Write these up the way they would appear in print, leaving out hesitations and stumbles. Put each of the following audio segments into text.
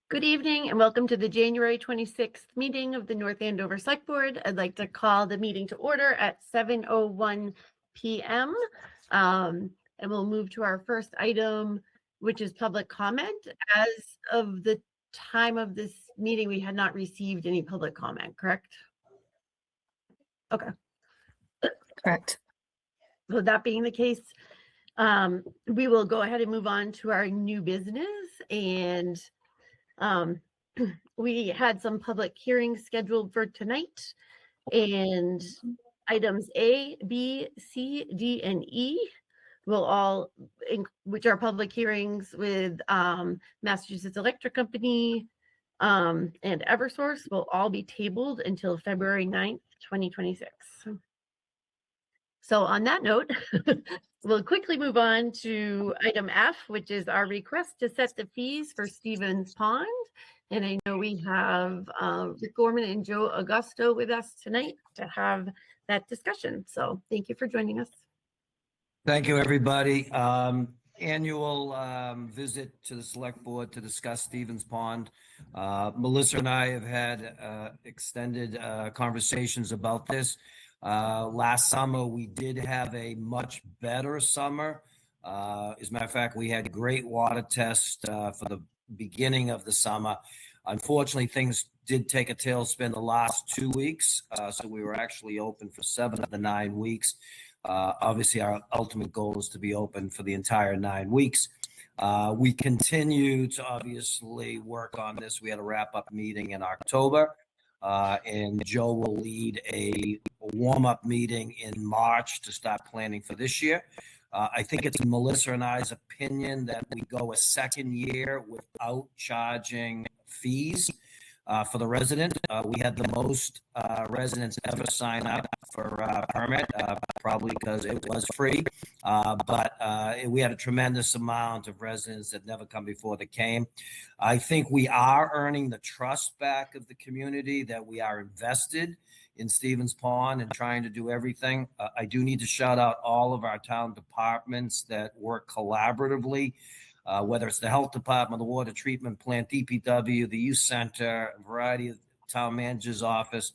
Good evening and welcome to the January 26th meeting of the North Andover Select Board. I'd like to call the meeting to order at 7:01 p.m. And we'll move to our first item, which is public comment. As of the time of this meeting, we had not received any public comment, correct? Okay. Correct. So that being the case, we will go ahead and move on to our new business. And we had some public hearings scheduled for tonight, and items A, B, C, D, and E will all, which are public hearings with Massachusetts Electric Company and Eversource, will all be tabled until February 9th, 2026. So on that note, we'll quickly move on to item F, which is our request to set the fees for Stevens Pond. And I know we have Rick Gorman and Joe Augusto with us tonight to have that discussion. So thank you for joining us. Thank you, everybody. Annual visit to the Select Board to discuss Stevens Pond. Melissa and I have had extended conversations about this. Last summer, we did have a much better summer. As a matter of fact, we had great water tests for the beginning of the summer. Unfortunately, things did take a tailspin the last 2 weeks. So we were actually open for 7 of the 9 weeks. Obviously, our ultimate goal is to be open for the entire 9 weeks. We continue to obviously work on this. We had a wrap-up meeting in October. And Joe will lead a warm-up meeting in March to start planning for this year. I think it's Melissa and I's opinion that we go a second year without charging fees for the resident. We had the most residents ever sign up for a permit, probably because it was free. But we had a tremendous amount of residents that never come before that came. I think we are earning the trust back of the community that we are invested in Stevens Pond and trying to do everything. I do need to shout out all of our town departments that work collaboratively, whether it's the health department, the water treatment plant, DPW, the youth center, a variety of town manager's office.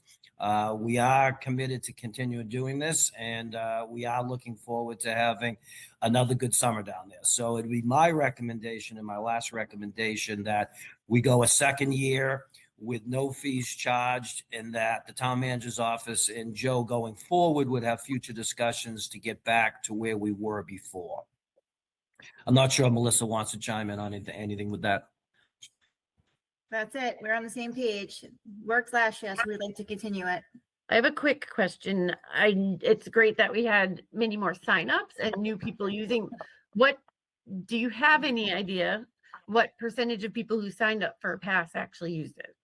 We are committed to continue doing this, and we are looking forward to having another good summer down there. So it'd be my recommendation and my last recommendation that we go a second year with no fees charged, and that the town manager's office and Joe going forward would have future discussions to get back to where we were before. I'm not sure Melissa wants to chime in on anything with that. That's it. We're on the same page. Worked last year, so we'd like to continue it. I have a quick question. It's great that we had many more signups and new people using. Do you have any idea what percentage of people who signed up for a pass actually used it?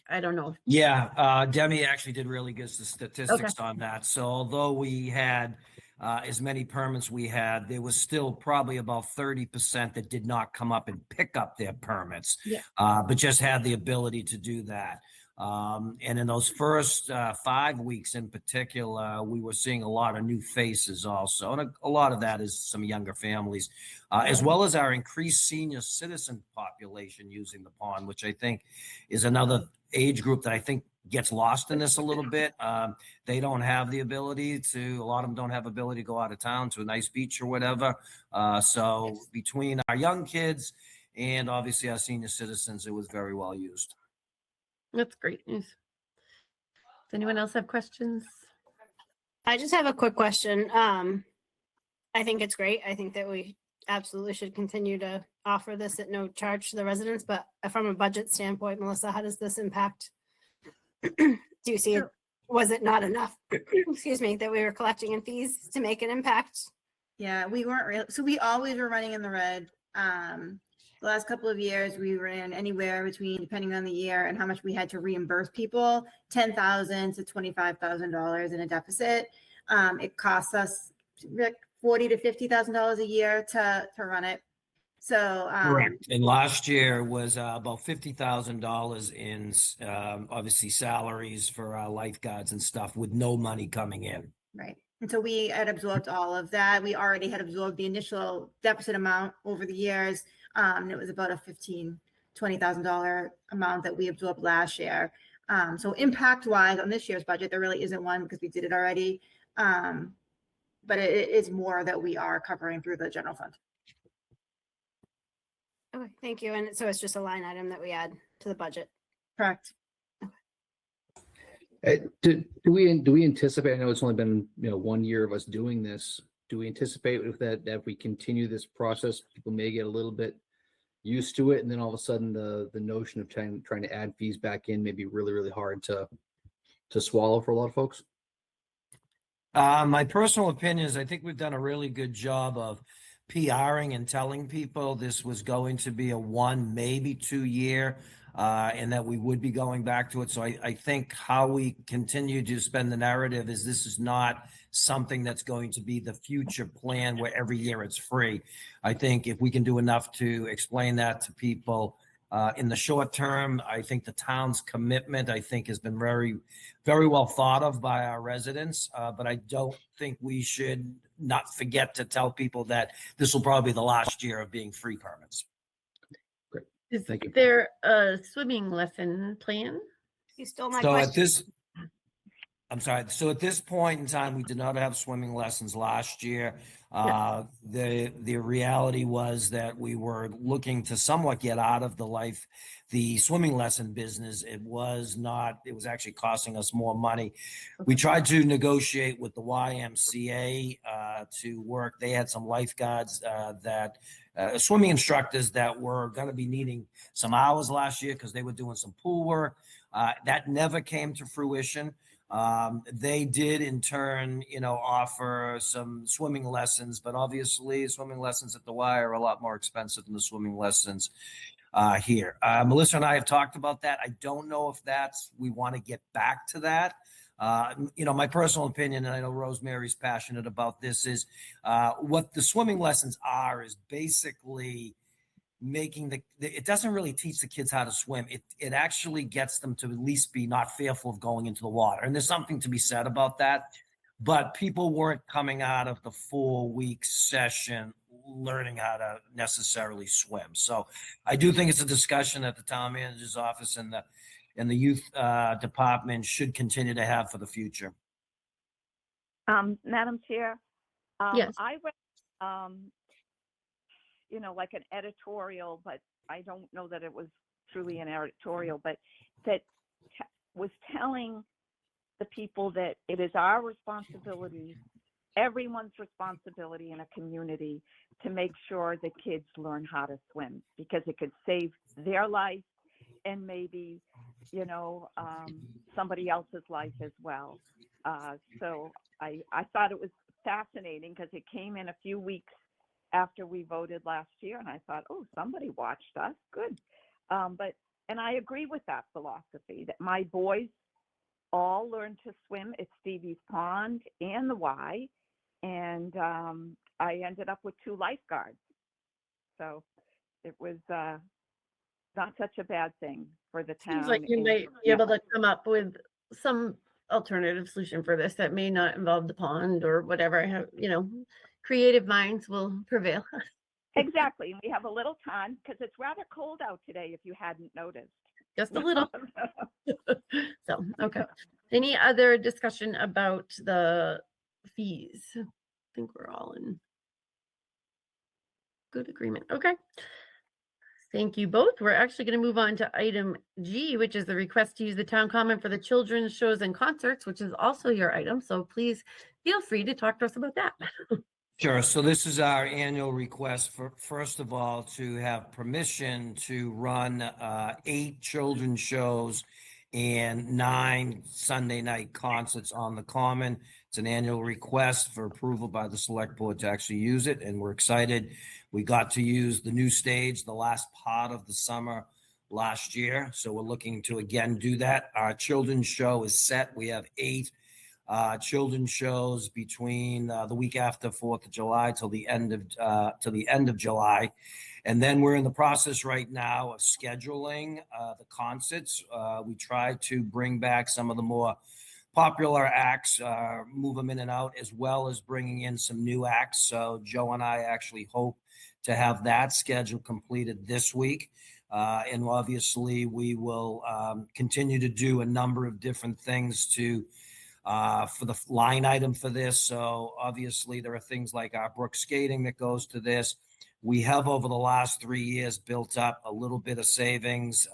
I don't know. Yeah, Demi actually did really good statistics on that. So although we had as many permits we had, there was still probably about 30% that did not come up and pick up their permits, but just had the ability to do that. And in those first 5 weeks in particular, we were seeing a lot of new faces also. And a lot of that is some younger families, as well as our increased senior citizen population using the pond, which I think is another age group that I think gets lost in this a little bit. They don't have the ability to, a lot of them don't have ability to go out of town to a nice beach or whatever. So between our young kids and obviously our senior citizens, it was very well used. That's great news. Does anyone else have questions? I just have a quick question. I think it's great. I think that we absolutely should continue to offer this at no charge to the residents. But from a budget standpoint, Melissa, how does this impact? Do you see it? Was it not enough, excuse me, that we were collecting in fees to make an impact? Yeah, we weren't real. So we always were running in the red. The last couple of years, we ran anywhere between, depending on the year and how much we had to reimburse people, $10,000 to $25,000 in a deficit. It costs us $40,000 to $50,000 a year to run it. So correct. And last year was about $50,000 in obviously salaries for our lifeguards and stuff, with no money coming in. Right. And so we had absorbed all of that. We already had absorbed the initial deficit amount over the years. It was about a $15 $20,000 amount that we absorbed last year. So impact wise on this year's budget, there really isn't one because we did it already. But it is more that we are covering through the general fund. Okay, thank you. And so it's just a line item that we add to the budget. Correct. Do we anticipate? I know it's only been 1 year of us doing this. Do we anticipate that if we continue this process, people may get a little bit used to it, and then all of a sudden the notion of trying to add fees back in may be really hard to swallow for a lot of folks? My personal opinion is I think we've done a really good job of PRing and telling people this was going to be a 1, maybe 2 year, and that we would be going back to it. So I think how we continue to spend the narrative is this is not something that's going to be the future plan where every year it's free. I think if we can do enough to explain that to people in the short term, I think the town's commitment, I think, has been very well thought of by our residents. But I don't think we should not forget to tell people that this will probably be the last year of being free permits. Great. Is Thank you. there a swimming lesson plan? You stole my So question. So at this point in time, we did not have swimming lessons last year. The reality was that we were looking to somewhat get out of the swimming lesson business. It was actually costing us more money. We tried to negotiate with the YMCA to work. They had some lifeguards swimming instructors that were going to be needing some hours last year because they were doing some pool work. That never came to fruition. They did in turn, offer some swimming lessons, but obviously swimming lessons at the Y are a lot more expensive than the swimming lessons here. Melissa and I have talked about that. I don't know if we want to get back to that. My personal opinion, and I know Rosemary's passionate about this, is what the swimming lessons are is basically making it doesn't really teach the kids how to swim. It actually gets them to at least be not fearful of going into the water. And there's something to be said about that. But people weren't coming out of the 4-week session learning how to necessarily swim. So I do think it's a discussion that the town manager's office and the youth department should continue to have for the future. Madam Chair, Yes. I read, like an editorial, but I don't know that it was truly an editorial, but that was telling the people that it is our responsibility, everyone's responsibility in a community, to make sure the kids learn how to swim because it could save their life and maybe, somebody else's life as well. So I thought it was fascinating because it came in a few weeks after we voted last year, and I thought, oh, somebody watched us, good. And I agree with that philosophy that my boys all learned to swim at Stevie's Pond and the Y, and I ended up with 2 lifeguards. So it was not such a bad thing for the town. Seems like you might be able to come up with some alternative solution for this that may not involve the pond or whatever. Creative minds will prevail. Exactly. We have a little time because it's rather cold out today, if you hadn't noticed. Just a little. So, okay. Any other discussion about the fees? I think we're all in good agreement. Okay. Thank you both. We're actually going to move on to item G, which is the request to use the town common for the children's shows and concerts, which is also your item. So please feel free to talk to us about that. Sure. So this is our annual request for, first of all, to have permission to run 8 children's shows and 9 Sunday night concerts on the Common. It's an annual request for approval by the select board to actually use it. And we're excited. We got to use the new stage the last part of the summer last year. So we're looking to again do that. Our children's show is set. We have 8 children's shows between the week after 4th of July till the end of July. And then we're in the process right now of scheduling the concerts. We try to bring back some of the more popular acts, move them in and out, as well as bringing in some new acts. So Joe and I actually hope to have that schedule completed this week. And obviously, we will continue to do a number of different things to for the line item for this. So obviously, there are things like our brook skating that goes to this. We have over the last 3 years built up a little bit of savings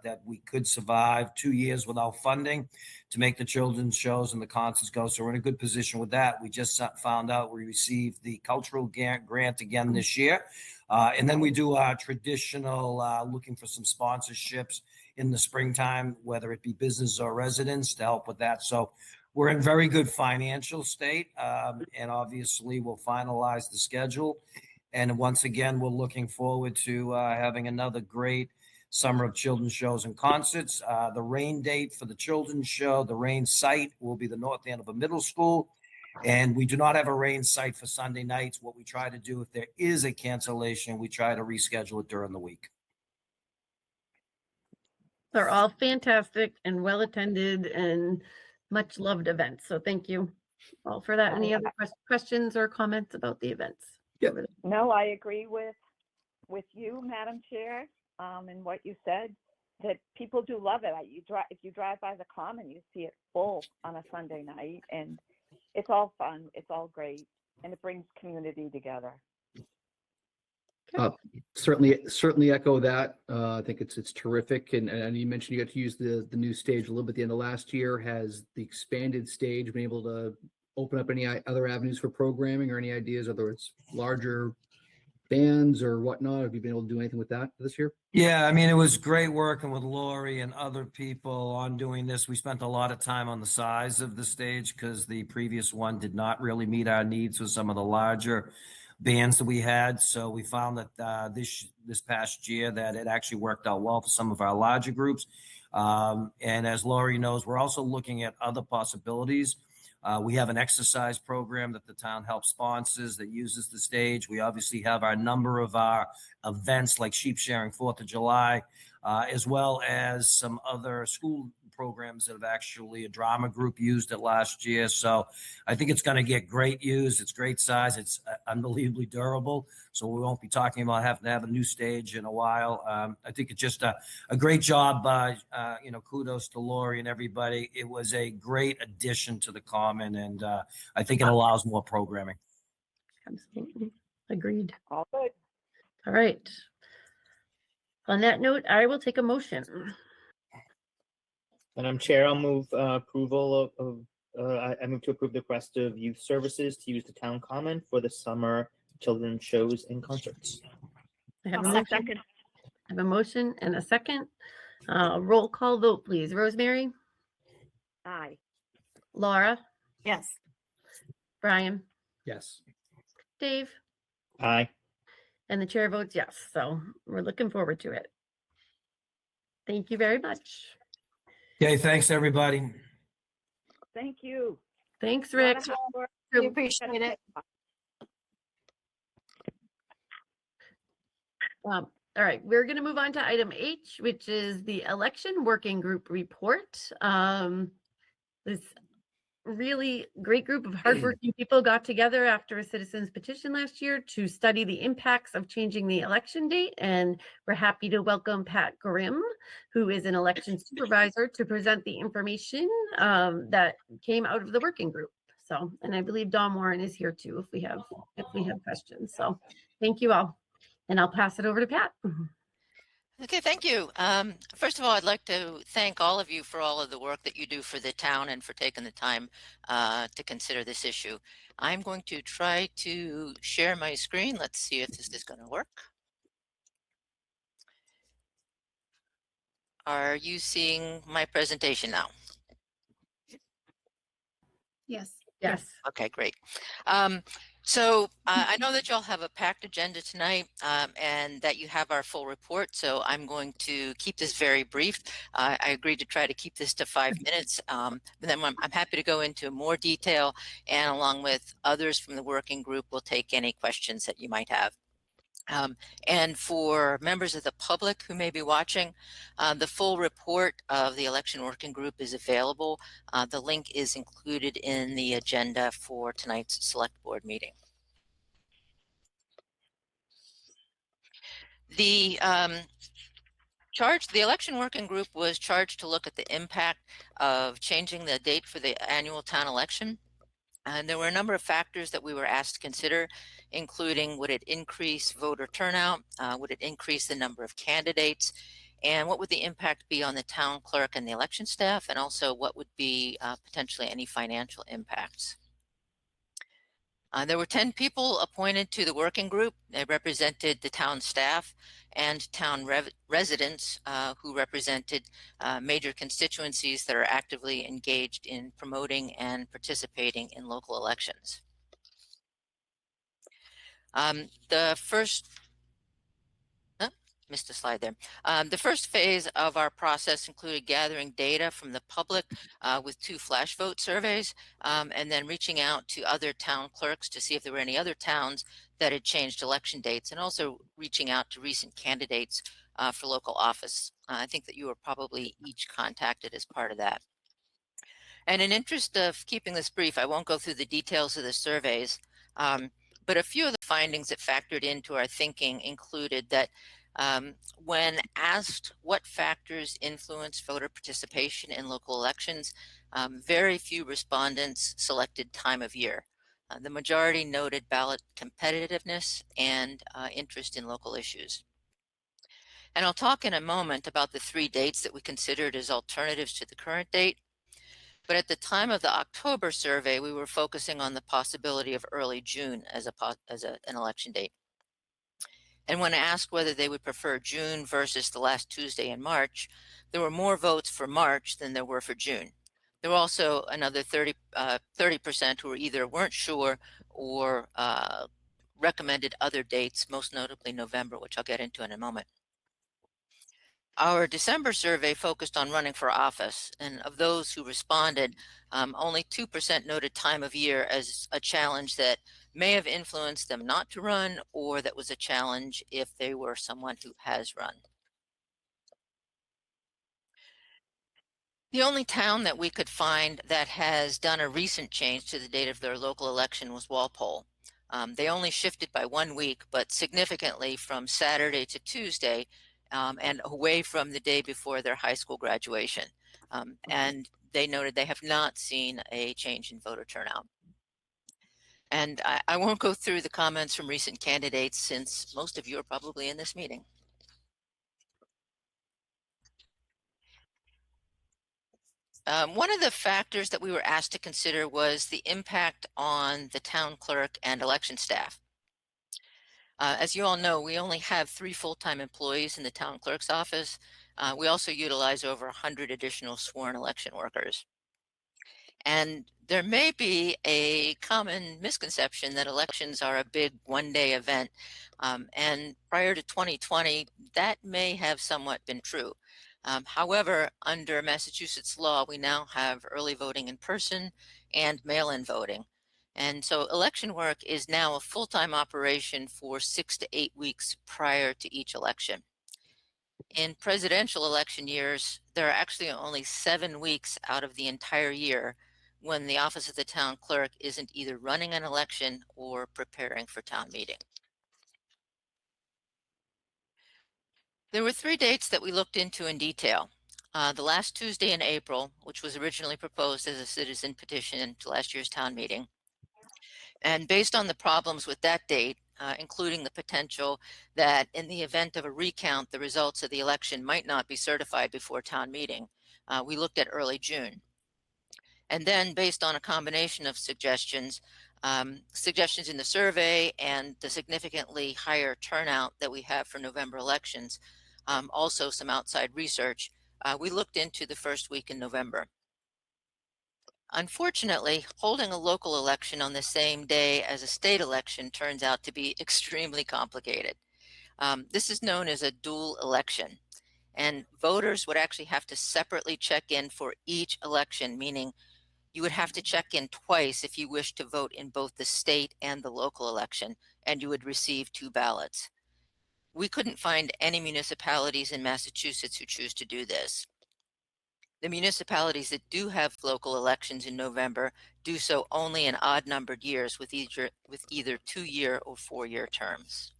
that we could survive 2 years without funding to make the children's shows and the concerts go. So we're in a good position with that. We just found out we received the cultural grant again this year. And then we do our traditional looking for some sponsorships in the springtime, whether it be business or residents, to help with that. So we're in very good financial state, and obviously we'll finalize the schedule. And once again, we're looking forward to having another great summer of children's shows and concerts. The rain date for the children's show, the rain site will be the North Andover Middle School. And we do not have a rain site for Sunday nights. What we try to do, if there is a cancellation, we try to reschedule it during the week. They're all fantastic and well attended and much loved events. So thank you all for that. Any other questions or comments about the events? Yeah. No, I agree with you, Madam Chair, and what you said, that people do love it. If you drive by the Common, you see it full on a Sunday night, and it's all fun. It's all great, and it brings community together. Certainly echo that. I think it's terrific. And you mentioned you got to use the new stage a little bit at the end of last year. Has the expanded stage been able to open up any other avenues for programming or any ideas, whether it's larger bands or whatnot? Have you been able to do anything with that this year? Yeah, I mean, it was great working with Lori and other people on doing this. We spent a lot of time on the size of the stage because the previous one did not really meet our needs with some of the larger bands that we had. So we found that this past year that it actually worked out well for some of our larger groups. And as Lori knows, we're also looking at other possibilities. We have an exercise program that the town helps sponsors that uses the stage. We obviously have our number of our events like sheep sharing 4th of July, as well as some other school programs that have actually a drama group used it last year. So I think it's going to get great use. It's great size. It's unbelievably durable. So we won't be talking about having to have a new stage in a while. I think it's just a great job. Kudos to Lori and everybody. It was a great addition to the Common, and I think it allows more programming. Absolutely. Agreed. All good. All right. On that note, I will take a motion. Madam Chair, I'll move approval I move to approve the request of Youth Services to use the town common for the summer children's shows and concerts. I have a I'll motion. second. I have a motion and a second. Roll call vote, please. Rosemary, Aye. Laura, Yes. Brian, Yes. Dave, Aye. and the chair votes yes. So we're looking forward to it. Thank you very much. Okay, thanks, everybody. Thank you. Thanks, A lot Rick. of hard work. We appreciate it. All right, we're going to move on to item H, which is the election working group report. This really great group of hardworking people got together after a citizen's petition last year to study the impacts of changing the election date. And we're happy to welcome Pat Grimm, who is an election supervisor, to present the information that came out of the working group. So, and I believe Don Warren is here too, if we have questions. So thank you all. And I'll pass it over to Pat. Okay, thank you. First of all, I'd like to thank all of you for all of the work that you do for the town and for taking the time to consider this issue. I'm going to try to share my screen. Let's see if this is going to work. Are you seeing my presentation now? Yes. Yes. Okay, great. So I know that y'all have a packed agenda tonight and that you have our full report. So I'm going to keep this very brief. I agreed to try to keep this to 5 minutes. But then I'm happy to go into more detail, and along with others from the working group, we'll take any questions that you might have. And for members of the public who may be watching, the full report of the election working group is available. The link is included in the agenda for tonight's select board meeting. The The election working group was charged to look at the impact of changing the date for the annual town election. And there were a number of factors that we were asked to consider, including would it increase voter turnout? Would it increase the number of candidates? And what would the impact be on the town clerk and the election staff? And also what would be potentially any financial impacts? There were 10 people appointed to the working group. They represented the town staff and town residents who represented major constituencies that are actively engaged in promoting and participating in local elections. The first missed a slide there. The first phase of our process included gathering data from the public with 2 flash vote surveys, and then reaching out to other town clerks to see if there were any other towns that had changed election dates, and also reaching out to recent candidates for local office. I think that you were probably each contacted as part of that. And in interest of keeping this brief, I won't go through the details of the surveys, but a few of the findings that factored into our thinking included that when asked what factors influence voter participation in local elections, very few respondents selected time of year. The majority noted ballot competitiveness and interest in local issues. And I'll talk in a moment about the 3 dates that we considered as alternatives to the current date. But at the time of the October survey, we were focusing on the possibility of early June as an election date. And when asked whether they would prefer June versus the last Tuesday in March, there were more votes for March than there were for June. There were also another 30% who either weren't sure or recommended other dates, most notably November, which I'll get into in a moment. Our December survey focused on running for office, and of those who responded, only 2% noted time of year as a challenge that may have influenced them not to run, or that was a challenge if they were someone who has run. The only town that we could find that has done a recent change to the date of their local election was Walpole. They only shifted by 1 week, but significantly from Saturday to Tuesday, and away from the day before their high school graduation. And they noted they have not seen a change in voter turnout. And I won't go through the comments from recent candidates since most of you are probably in this meeting. One of the factors that we were asked to consider was the impact on the town clerk and election staff. As you all know, we only have 3 full-time employees in the town clerk's office. We also utilize over 100 additional sworn election workers. And there may be a common misconception that elections are a big one-day event. And prior to 2020, that may have somewhat been true. However, under Massachusetts law, we now have early voting in person and mail-in voting. And so election work is now a full-time operation for 6 to 8 weeks prior to each election. In presidential election years, there are actually only 7 weeks out of the entire year when the office of the town clerk isn't either running an election or preparing for town meeting. There were 3 dates that we looked into in detail. The last Tuesday in April, which was originally proposed as a citizen petition to last year's town meeting. And based on the problems with that date, including the potential that in the event of a recount, the results of the election might not be certified before town meeting, we looked at early June. And then based on a combination of suggestions in the survey and the significantly higher turnout that we have for November elections, also some outside research, we looked into the first week in November. Unfortunately, holding a local election on the same day as a state election turns out to be extremely complicated. This is known as a dual election, and voters would actually have to separately check in for each election, meaning you would have to check in twice if you wish to vote in both the state and the local election, and you would receive 2 ballots. We couldn't find any municipalities in Massachusetts who choose to do this. The municipalities that do have local elections in November do so only in odd-numbered years with either 2-year or 4-year terms.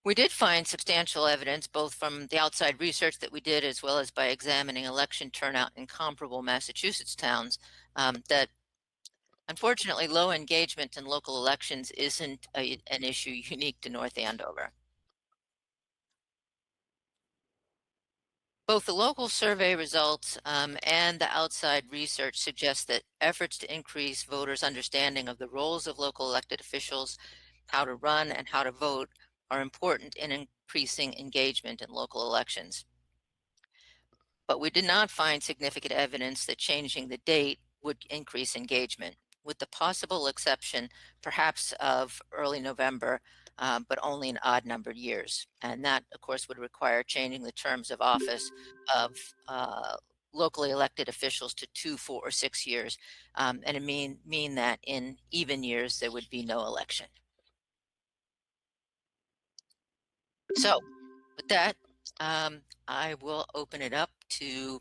We did find substantial evidence, both from the outside research that we did, as well as by examining election turnout in comparable Massachusetts towns, that unfortunately low engagement in local elections isn't an issue unique to North Andover. Both the local survey results and the outside research suggest that efforts to increase voters' understanding of the roles of local elected officials, how to run and how to vote, are important in increasing engagement in local elections. But we did not find significant evidence that changing the date would increase engagement, with the possible exception perhaps of early November, but only in odd-numbered years. And that, of course, would require changing the terms of office of locally elected officials to 2, 4, or 6 years, and it mean that in even years there would be no election. So, with that, I will open it up to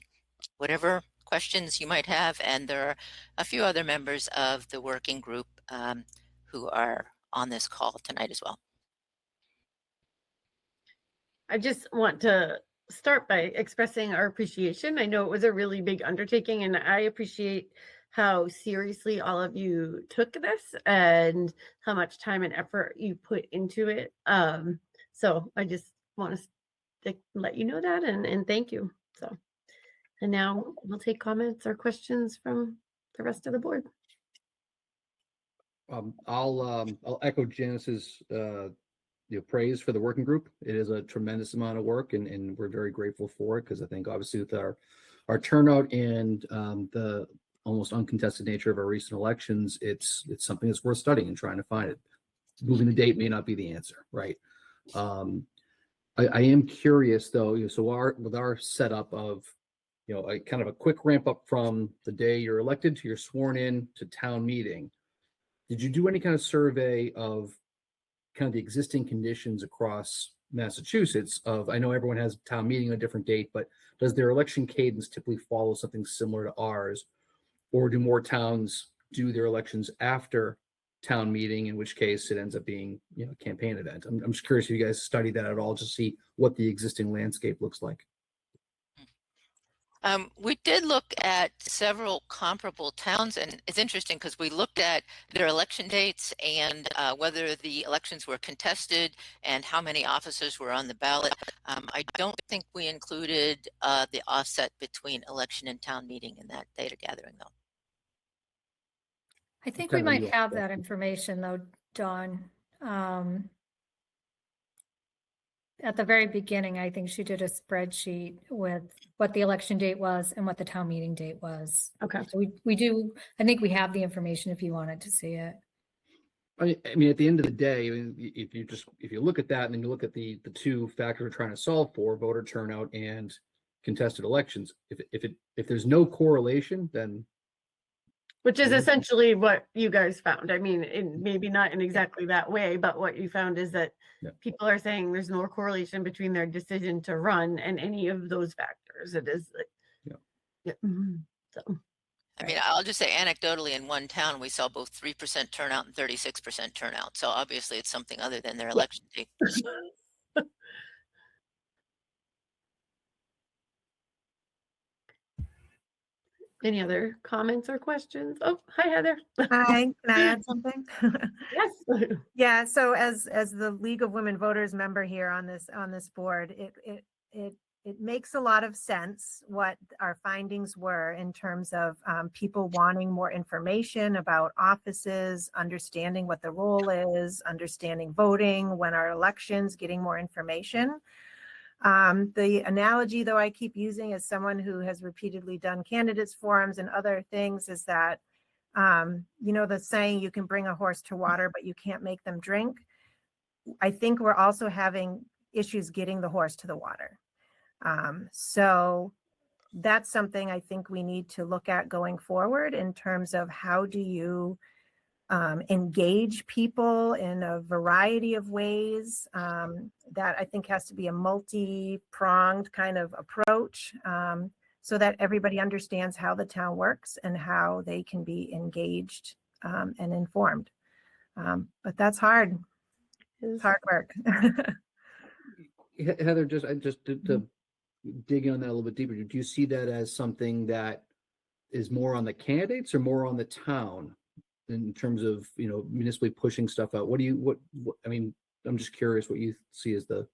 whatever questions you might have, and there are a few other members of the working group who are on this call tonight as well. I just want to start by expressing our appreciation. I know it was a really big undertaking, and I appreciate how seriously all of you took this and how much time and effort you put into it. So I just want to let you know that and thank you. So, and now we'll take comments or questions from the rest of the board. I'll echo Janice's praise for the working group. It is a tremendous amount of work, and we're very grateful for it, because I think obviously with our turnout and the almost uncontested nature of our recent elections, it's something that's worth studying and trying to find it. Moving the date may not be the answer, right? I am curious though, so with our setup of a kind of a quick ramp up from the day you're elected to you're sworn in to town meeting, did you do any kind of survey of kind of the existing conditions across Massachusetts? I know everyone has town meeting on a different date, but does their election cadence typically follow something similar to ours? Or do more towns do their elections after town meeting, in which case it ends up being a campaign event? I'm just curious if you guys study that at all, to see what the existing landscape looks like. We did look at several comparable towns, and it's interesting because we looked at their election dates and whether the elections were contested and how many officers were on the ballot. I don't think we included the offset between election and town meeting in that data gathering, though. I think Okay, we might you- have that information though, Dawn. At the very beginning, I think she did a spreadsheet with what the election date was and what the town meeting date was. Okay. So we do, I think we have the information if you wanted to see it. I mean, at the end of the day, I mean, if you look at that and then you look at the two factors we're trying to solve for, voter turnout and contested elections, if there's no correlation, then Which is Mhm. essentially what you guys found. I mean, maybe not in exactly that way, but what you found is that Yeah. people are saying there's no correlation between their decision to run and any of those factors. It is like, Yeah. So, I mean, I'll just say anecdotally, in one town, we saw both 3% turnout and 36% turnout. So obviously it's something other than their election date. any other comments or questions? Oh, hi, Heather. Hi, can I add something? Yes. Yeah, so as the League of Women Voters member here on this board, it makes a lot of sense what our findings were in terms of people wanting more information about offices, understanding what the role is, understanding voting, when our elections, getting more information. The analogy, though, I keep using as someone who has repeatedly done candidates forums and other things is that, the saying, you can bring a horse to water, but you can't make them drink. I think we're also having issues getting the horse to the water. So that's something I think we need to look at going forward in terms of how do you engage people in a variety of ways. That I think has to be a multi-pronged kind of approach, so that everybody understands how the town works and how they can be engaged and informed. But that's hard. It's hard work. Heather, just to dig on that a little bit deeper, do you see that as something that is more on the candidates or more on the town in terms of, municipally pushing stuff out? What do you, what, I mean, I'm just curious what you see as the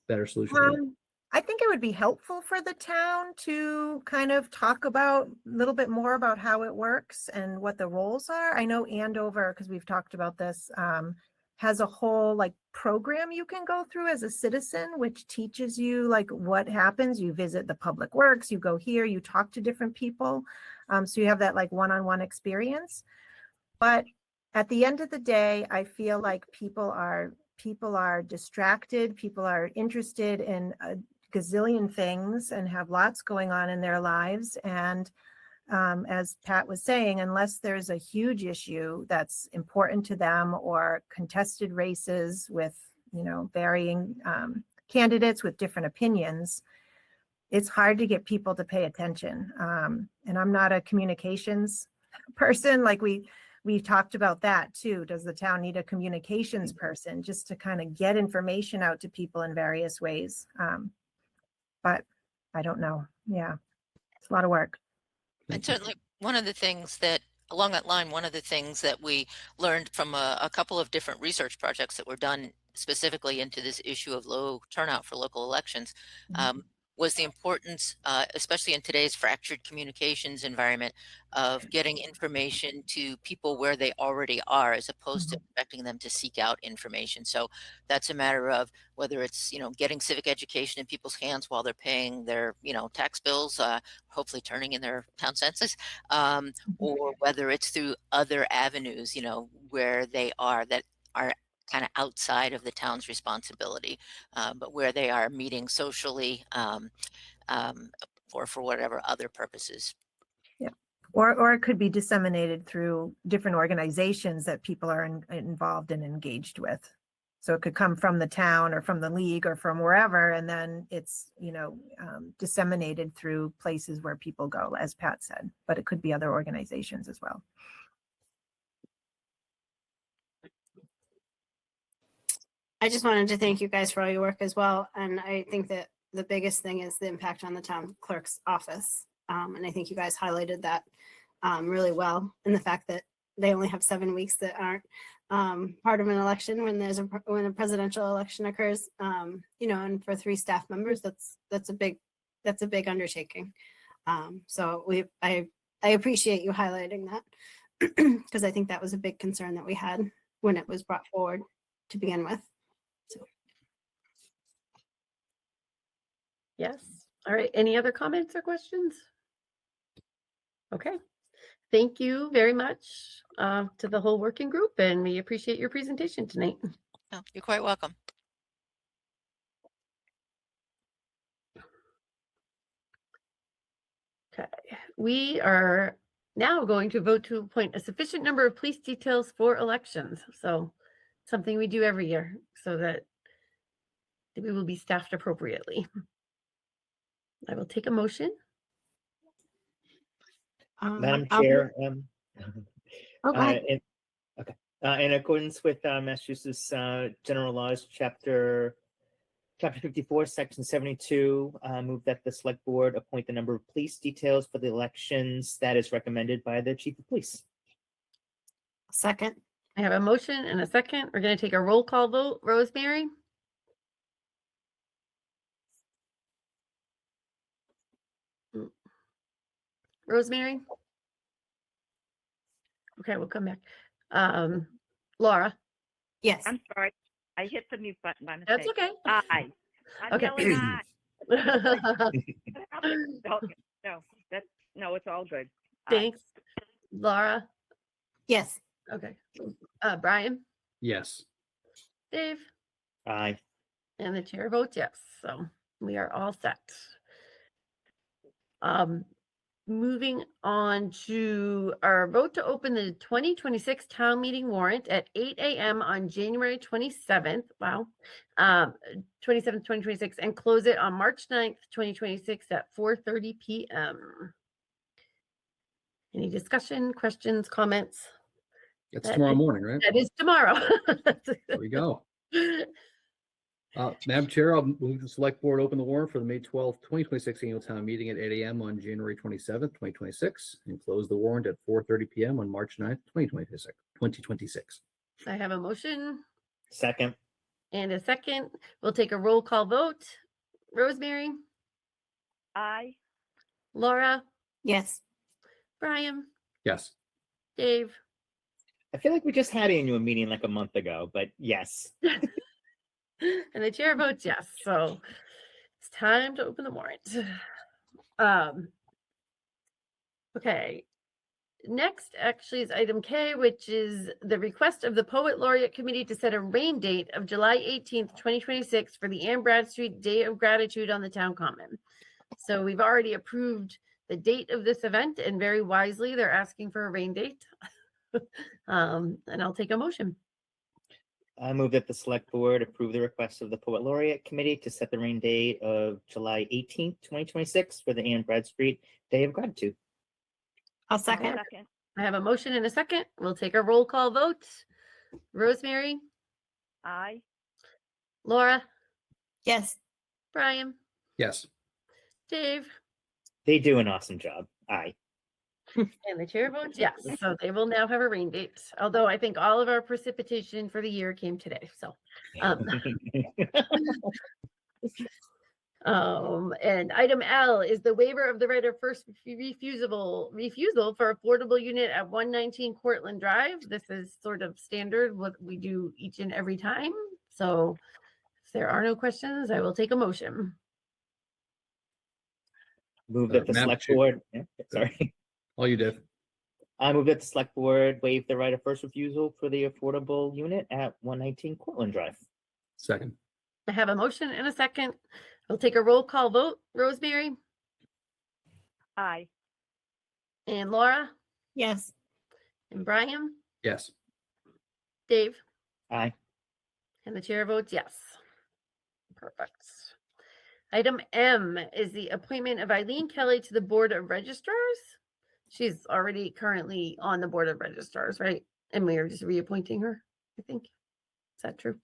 better solution. for that. I think it would be helpful for the town to kind of talk about a little bit more about how it works and what the roles are. I know Andover, because we've talked about this, has a whole like program you can go through as a citizen, which teaches you like what happens. You visit the public works, you go here, you talk to different people. So you have that like one-on-one experience. But at the end of the day, I feel like people are distracted. People are interested in a gazillion things and have lots going on in their lives. And as Pat was saying, unless there's a huge issue that's important to them or contested races with, varying candidates with different opinions, it's hard to get people to pay attention. And I'm not a communications person. Like we talked about that too. Does the town need a communications person just to kind of get information out to people in various ways? But I don't know. Yeah, it's a lot of work. And certainly one of the things that along that line, one of the things that we learned from a couple of different research projects that were done specifically into this issue of low turnout for local elections was the importance, especially in today's fractured communications environment, of getting information to people where they already are, as opposed to expecting them to seek out information. So that's a matter of whether it's, getting civic education in people's hands while they're paying their, tax bills, hopefully turning in their town census, or whether it's through other avenues, where they are that are kind of outside of the town's responsibility, but where they are meeting socially or for whatever other purposes. Yeah. Or it could be disseminated through different organizations that people are involved and engaged with. So it could come from the town or from the league or from wherever, and then it's, disseminated through places where people go, as Pat said, but it could be other organizations as well. I just wanted to thank you guys for all your work as well. And I think that the biggest thing is the impact on the town clerk's office. And I think you guys highlighted that really well, and the fact that they only have 7 weeks that aren't part of an election when a presidential election occurs, and for 3 staff members, that's a big undertaking. So I appreciate you highlighting that because I think that was a big concern that we had when it was brought forward to begin with. So. Yes. All right. Any other comments or questions? Okay. Thank you very much to the whole working group, and we appreciate your presentation tonight. Oh, you're quite welcome. Okay. We are now going to vote to appoint a sufficient number of police details for elections. So something we do every year so that we will be staffed appropriately. I will take a motion. Madam Chair, Okay. in accordance with Massachusetts General Laws, Chapter 54, Section 72, move that the Select Board appoint the number of police details for the elections that is recommended by the Chief of Police. Second. I have a motion and a second. We're going to take a roll call vote. Rosemary? Rosemary? Okay, we'll come back. Laura? Yes. I'm sorry. I hit the mute button by mistake. That's okay. Aye. I'm Okay. yelling aye. No, it's all good. Aye. Thanks. Laura? Yes. Okay. Brian? Yes. Dave? Aye. And the chair votes yes. So we are all set. Moving on to our vote to open the 2026 town meeting warrant at 8 a.m. on January 27th. Wow. 27th, 2026, and close it on March 9th, 2026 at 4:30 p.m. Any discussion, questions, comments? It's tomorrow morning, right? That is tomorrow. There we go. Madam Chair, I'll move the select board open the warrant for the May 12th, 2026 annual town meeting at 8 a.m. on January 27th, 2026, and close the warrant at 4:30 p.m. on March 9th, 2026. I have a motion Second. and a second. We'll take a roll call vote. Rosemary, Aye. Laura, Yes. Brian, Yes. Dave, I feel like we just had an annual meeting like a month ago, but yes. and the chair votes yes. So it's time to open the warrant. Okay. Next actually is item K, which is the request of the Poet Laureate Committee to set a rain date of July 18th, 2026 for the Anne Bradstreet Day of Gratitude on the Town Common. So we've already approved the date of this event, and very wisely, they're asking for a rain date. And I'll take a motion. I move that the select board approve the request of the Poet Laureate Committee to set the rain date of July 18th, 2026 for the Anne Bradstreet Day of Gratitude. I'll second. Second. I have a motion and a second. We'll take a roll call vote. Rosemary, Aye. Laura, Yes. Brian, Yes. Dave, They do an awesome job. Aye. and the chair votes yes. So they will now have a rain date. Although I think all of our precipitation for the year came today. So, and item L is the waiver of the right of first refusal for affordable unit at 119 Cortland Drive. This is sort of standard what we do each and every time. So if there are no questions, I will take a motion. Move that the Madam select Chair. board, yeah, sorry. All you did. I move that the select board waive the right of first refusal for the affordable unit at 119 Cortland Drive. Second. I have a motion and a second. I'll take a roll call vote. Rosemary Aye. and Laura Yes. and Brian, Yes. Dave, Aye. and the chair votes yes. Perfect. Item M is the appointment of Eileen Kelly to the Board of Registrars. She's already currently on the Board of Registrars, right? And we are just reappointing her, I think. Is that true?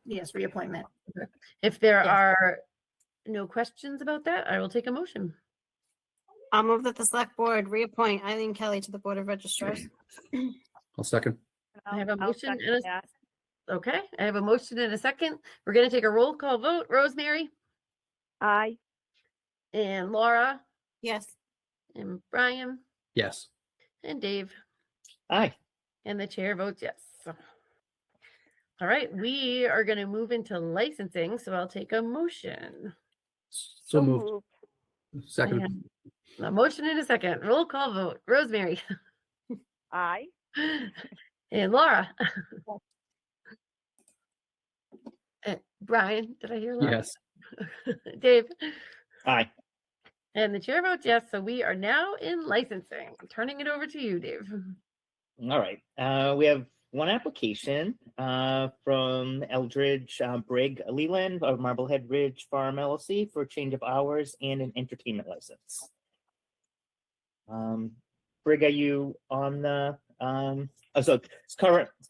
Yes, reappointment. If there Yes. are no questions about that, I will take a motion. I'll move that the select board reappoint Eileen Kelly to the Board of Registrars. I'll second. I have a I'll motion second and a that. Okay, I have a motion and a second. We're going to take a roll call vote. Rosemary Aye. and Laura Yes. and Brian Yes. and Dave, Aye. and the chair votes yes. All right, we are going to move into licensing, so I'll take a motion. So moved. I Second. have a motion and a second. Roll call vote. Rosemary Aye. and Laura. Brian, did I hear Laura? Yes. Dave. Aye. And the chair votes yes, so we are now in licensing. Turning it over to you, Dave. All right. We have one application from Eldridge Brigg Leland of Marblehead Ridge Farm LLC for a change of hours and an entertainment license. Brigg, are you on the?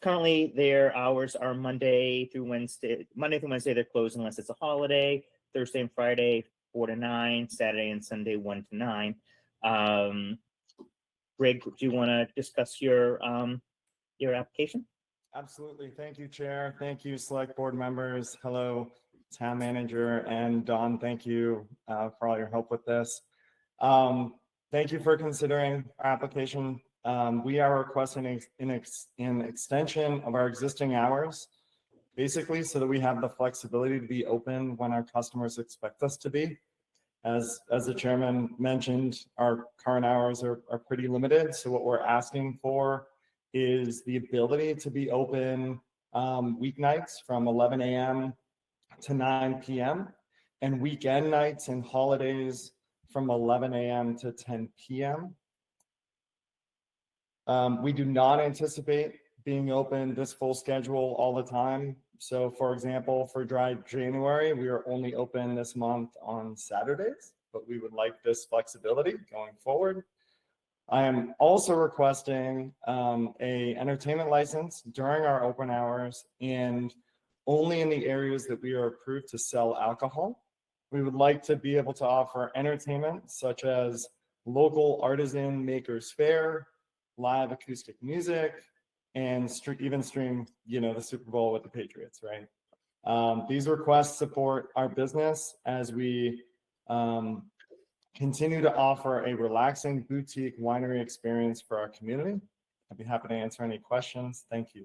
Currently their hours are Monday through Wednesday. Monday through Wednesday they're closed unless it's a holiday. Thursday and Friday 4 to 9. Saturday and Sunday 1 to 9. Brigg, do you want to discuss your application? Absolutely. Thank you, Chair. Thank you, Select Board members. Hello, Town Manager, and Dawn. Thank you for all your help with this. Thank you for considering our application. We are requesting an extension of our existing hours, basically so that we have the flexibility to be open when our customers expect us to be. As the chairman mentioned, our current hours are pretty limited. So what we're asking for is the ability to be open weeknights from 11 a.m. to 9 p.m. and weekend nights and holidays from 11 a.m. to 10 p.m. We do not anticipate being open this full schedule all the time. So for example, for dry January, we are only open this month on Saturdays, but we would like this flexibility going forward. I am also requesting a entertainment license during our open hours and only in the areas that we are approved to sell alcohol. We would like to be able to offer entertainment such as local artisan makers fair, live acoustic music, and even stream, the Super Bowl with the Patriots, right? These requests support our business as we continue to offer a relaxing boutique winery experience for our community. I'd be happy to answer any questions. Thank you.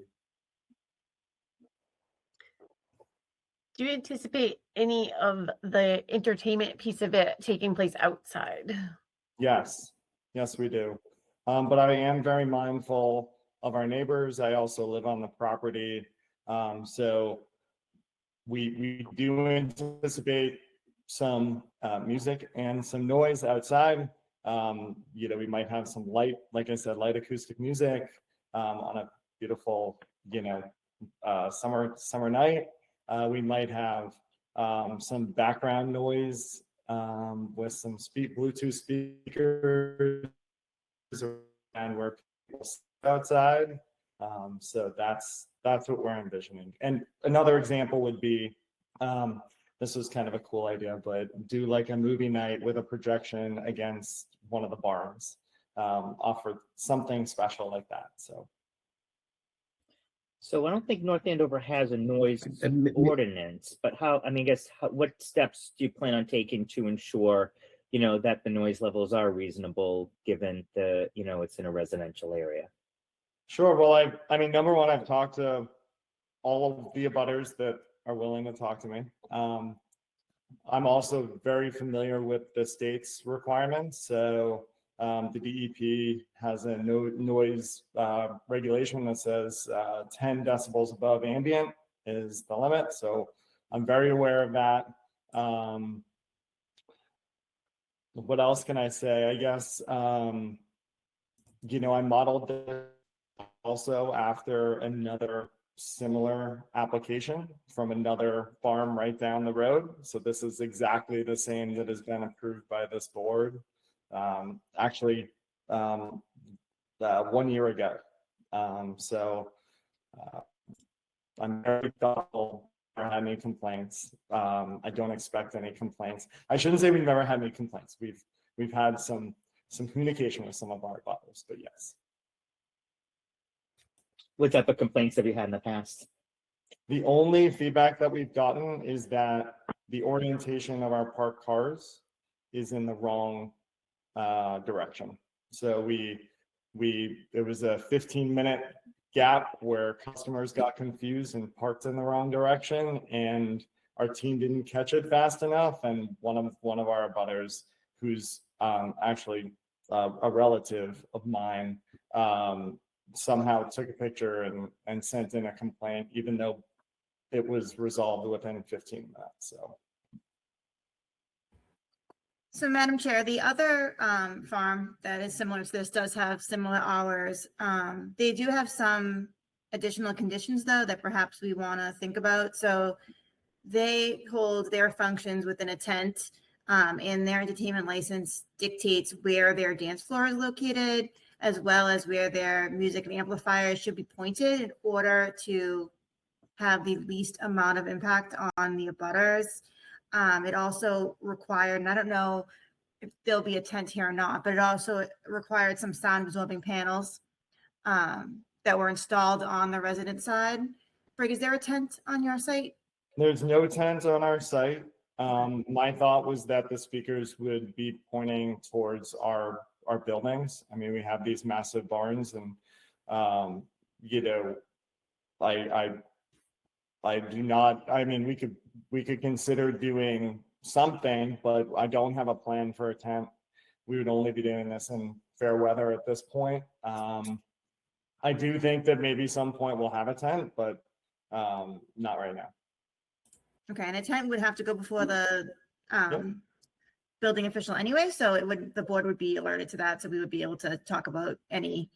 Do you anticipate any of the entertainment piece of it taking place outside? Yes, we do. But I am very mindful of our neighbors. I also live on the property. So we do anticipate some music and some noise outside. We might have some light, like I said, light acoustic music on a beautiful, summer night. We might have some background noise with some Bluetooth speakers and where people sit outside. So that's what we're envisioning. And another example would be, this was kind of a cool idea, but do like a movie night with a projection against one of the barns, offer something special like that. So I don't think North Andover has a noise ordinance, but what steps do you plan on taking to ensure, that the noise levels are reasonable given it's in a residential area? Sure. Well, I mean, number one, I've talked to all of the abutters that are willing to talk to me. I'm also very familiar with the state's requirements. So the DEP has a noise regulation that says 10 decibels above ambient is the limit. So I'm very aware of that. What else can I say? I guess, I modeled this also after another similar application from another farm right down the road. So this is exactly the same that has been approved by this board. Actually, 1 year ago. So I'm very thoughtful. Never had any complaints. I don't expect any complaints. I shouldn't say we've never had any complaints. We've had some communication with some of our butters, but yes. What type of complaints have you had in the past? The only feedback that we've gotten is that the orientation of our parked cars is in the wrong direction. So there was a 15-minute gap where customers got confused and parked in the wrong direction, and our team didn't catch it fast enough. And one of our abutters, who's actually a relative of mine, somehow took a picture and sent in a complaint, even though it was resolved within 15 minutes. So Madam Chair, the other farm that is similar to this does have similar hours. They do have some additional conditions though that perhaps we want to think about. So they hold their functions within a tent, and their entertainment license dictates where their dance floor is located, as well as where their music and amplifiers should be pointed in order to have the least amount of impact on the abutters. It also required, and I don't know if there'll be a tent here or not, but it also required some sound absorbing panels that were installed on the resident side. Brig, is there a tent on your site? There's no tent on our site. My thought was that the speakers would be pointing towards our buildings. I mean, we have these massive barns, and I do not. I mean, we could consider doing something, but I don't have a plan for a tent. We would only be doing this in fair weather at this point. I do think that maybe some point we'll have a tent, but not right now. Okay, and a tent would have to go before the building official anyway, so the board would be alerted to that, so we would be able to talk about any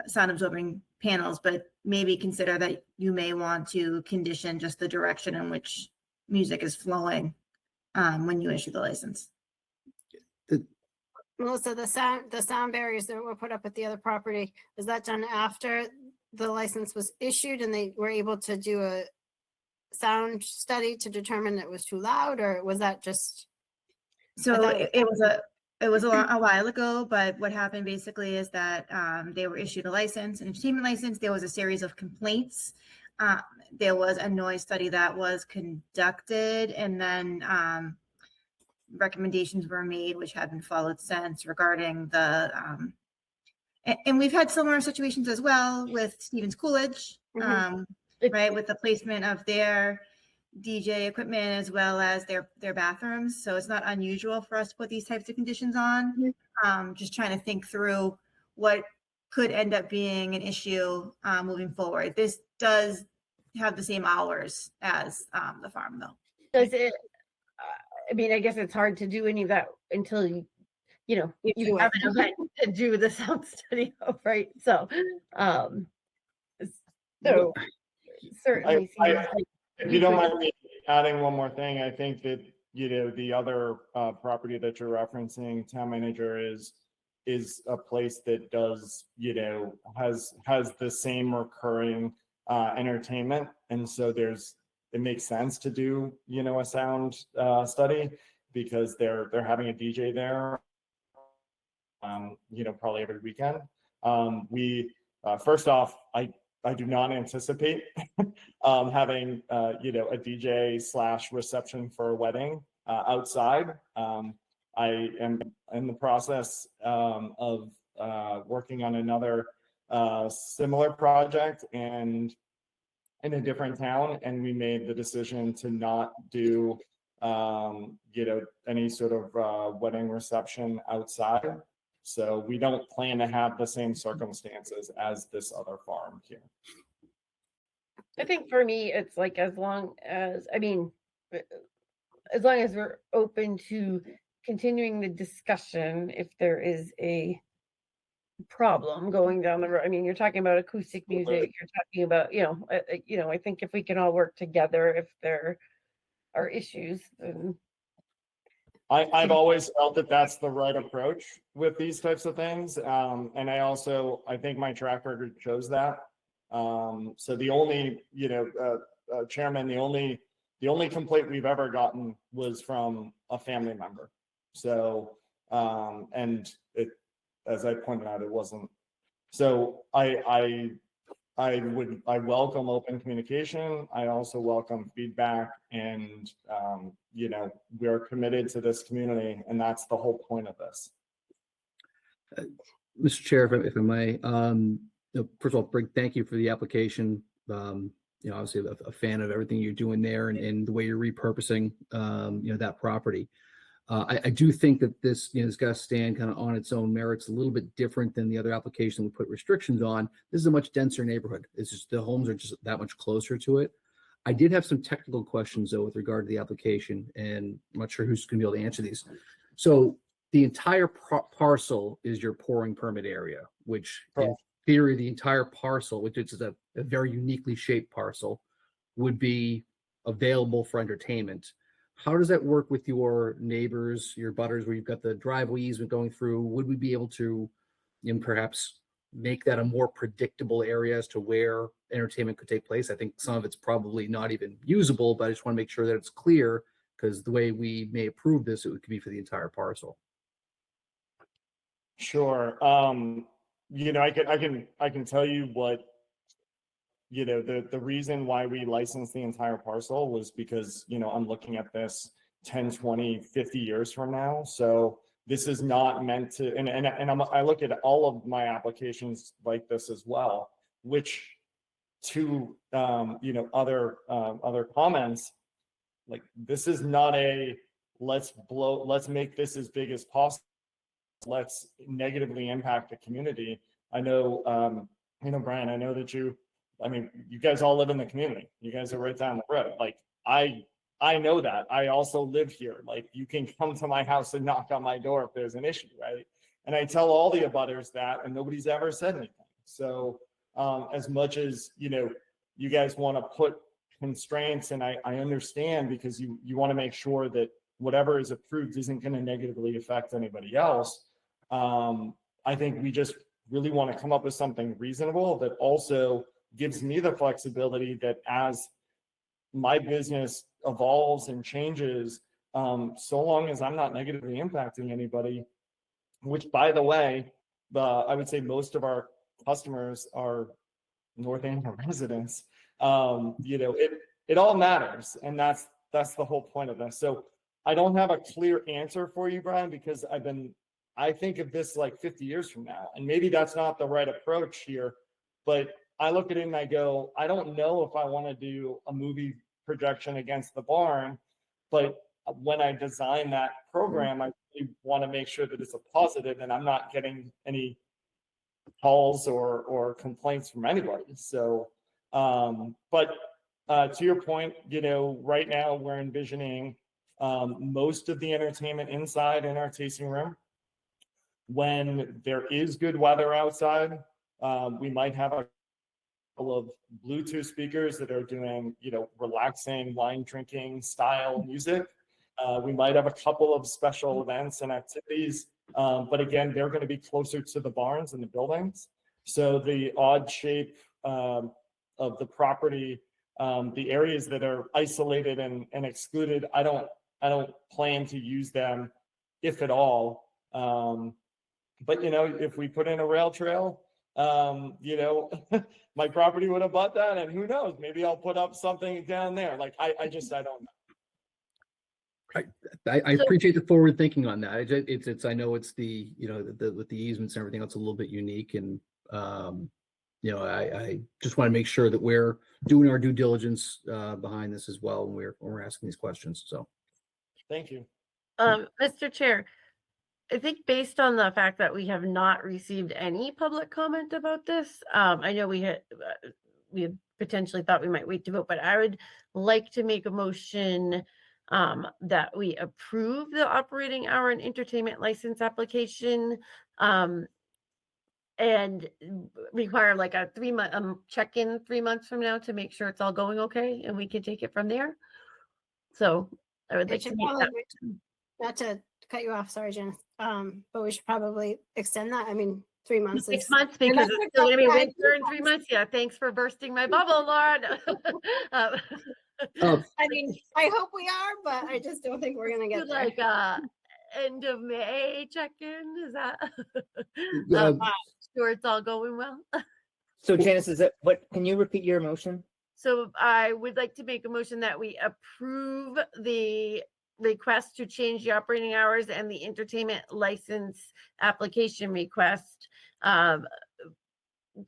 sound absorbing panels, but maybe consider that you may want to condition just the direction in which music is flowing when you issue the license. Melissa, the sound barriers that were put up at the other property, was that done after the license was issued and they were able to do sound study to determine it was too loud, or was that just? So thought- it was a while ago, but what happened basically is that they were issued a license, an entertainment license. There was a series of complaints. There was a noise study that was conducted, and then recommendations were made, which have been followed since regarding the. And we've had similar situations as well with Stevens Coolidge, right, with the placement of their DJ equipment as well as their bathrooms. So it's not unusual for us to put these types of conditions on. Just trying to think through what could end up being an issue moving forward. This does have the same hours as the farm, though. Does it? I mean, I guess it's hard to do any of that until you do have it. an event to do the sound study of, right? So, so certainly seems like If you don't mind me adding one more thing, I think that, the other property that you're referencing, town manager, is a place that does, has the same recurring entertainment. And so it makes sense to do, a sound study because they're having a DJ there, probably every weekend. First off, I do not anticipate having a DJ / reception for a wedding outside. I am in the process of working on another similar project and in a different town, and we made the decision to not do any sort of wedding reception outside. So we don't plan to have the same circumstances as this other farm here. I think for me, it's like as long as we're open to continuing the discussion, if there is a problem going down the road. I mean, you're talking about acoustic music, you're talking about, I think if we can all work together, if there are issues, then I've always felt that that's the right approach with these types of things. And I think my track record shows that. So the only, Chairman, the only complaint we've ever gotten was from a family member. So, and it, as I pointed out, it wasn't. So I welcome open communication. I also welcome feedback, and we are committed to this community, and that's the whole point of this. Mr. Chair, if I may, first of all, Brig, thank you for the application. Obviously a fan of everything you're doing there and the way you're repurposing, that property. I do think that this, has got to stand kind of on its own merits, a little bit different than the other application we put restrictions on. This is a much denser neighborhood. It's just the homes are just that much closer to it. I did have some technical questions though with regard to the application, and I'm not sure who's going to be able to answer these. So the entire parcel is your pouring permit area, which in theory, the entire parcel, which is a very uniquely shaped parcel, would be available for entertainment. How does that work with your neighbors, your butters, where you've got the driveway easement going through? Would we be able to perhaps make that a more predictable area as to where entertainment could take place? I think some of it's probably not even usable, but I just want to make sure that it's clear, because the way we may approve this, it could be for the entire parcel. Sure. I can tell you what, the reason why we licensed the entire parcel was because, I'm looking at this 10, 20, 50 years from now. So this is not meant to, I look at all of my applications like this as well, which to, other comments, like this is not a, let's make this as big as possible. Let's negatively impact the community. I know, Brian, I know that you guys all live in the community. You guys are right down the road. Like I know that. I also live here. Like you can come to my house and knock on my door if there's an issue, right? And I tell all the abutters that, and nobody's ever said anything. So as much as, you guys want to put constraints, and I understand, because you want to make sure that whatever is approved isn't going to negatively affect anybody else. I think we just really want to come up with something reasonable that also gives me the flexibility that as my business evolves and changes, so long as I'm not negatively impacting anybody, which, by the way, I would say most of our customers are North Andover residents. It all matters, and that's the whole point of this. So I don't have a clear answer for you, Brian, because I think of this like 50 years from now, and maybe that's not the right approach here, but I look at it and I go, I don't know if I want to do a movie projection against the barn, but when I design that program, I really want to make sure that it's a positive and I'm not getting any calls or complaints from anybody. So, but to your point, right now we're envisioning most of the entertainment inside in our tasting room. When there is good weather outside, we might have a couple of Bluetooth speakers that are doing, relaxing wine drinking style music. We might have a couple of special events and activities, but again, they're going to be closer to the barns and the buildings. So the odd shape of the property, the areas that are isolated and excluded, I don't plan to use them, if at all. But if we put in a rail trail, my property would have bought that, and who knows, maybe I'll put up something down there. Like I don't know. I appreciate the forward thinking on that. It's I know it's the with the easements and everything else a little bit unique, and I just want to make sure that we're doing our due diligence behind this as well when we're asking these questions. So thank you. Mr. Chair, I think based on the fact that we have not received any public comment about this, I know we had potentially thought we might wait to vote, but I would like to make a motion that we approve the operating hour and entertainment license application, and require like a 3-month check-in 3 months from now to make sure it's all going okay, and we can take it from there. So I would like to make that. Not to cut you off, sorry, Janice. But we should probably extend that. I mean, 3 months. 6 months because it's still going to be winter in 3 months. Yeah, thanks for bursting my bubble, Lauren. I mean, I hope we are, but I just don't think we're going to get there. Like end of May check-in. Is that? Sure, it's all going well. So Janice, can you repeat your motion? So I would like to make a motion that we approve the request to change the operating hours and the entertainment license application request,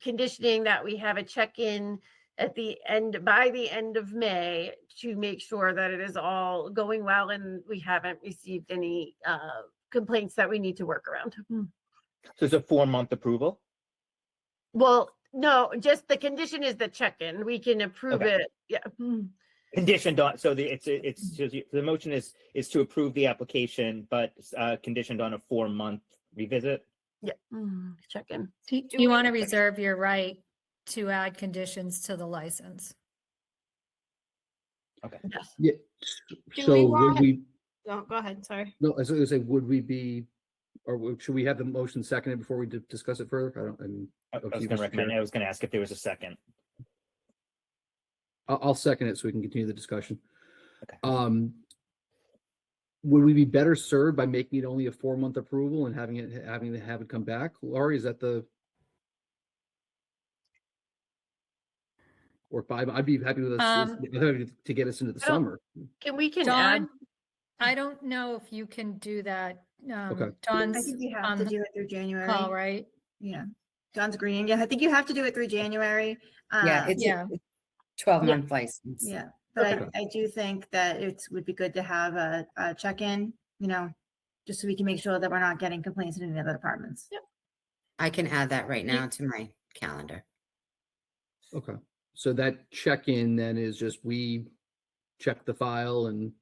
conditioning that we have a check-in by the end of May to make sure that it is all going well and we haven't received any complaints that we need to work around. So it's a 4-month approval? Well, no, just the condition is the check-in. We can approve it. Yeah. Conditioned on, so the motion is to approve the application, but conditioned on a 4-month revisit. Yeah, check-in. You want to reserve your right to add conditions to the license. Okay. Yes. Yeah. Do So we would want- we? No, go ahead. Sorry. No, I was going to say, would we be, or should we have the motion seconded before we discuss it further? I was going to ask if there was a second. I'll second it so we can continue the discussion. Okay. Would we be better served by making it only a 4-month approval and having to have it come back? Laurie, is that or 5? I'd be happy with us to get us into the summer. Can add? Dawn, I don't know if you can do that. Okay. Dawn's I think you have on to the do it through January. call, right? Yeah. John's agreeing. Yeah, I think you have to do it through January. Yeah, it's Yeah. a 12-month license. Yeah, but Okay. I do think that it would be good to have a check-in, just so we can make sure that we're not getting complaints in any other departments. Yep. I can add that right now to my calendar. Okay. So that check-in then is just we check the file and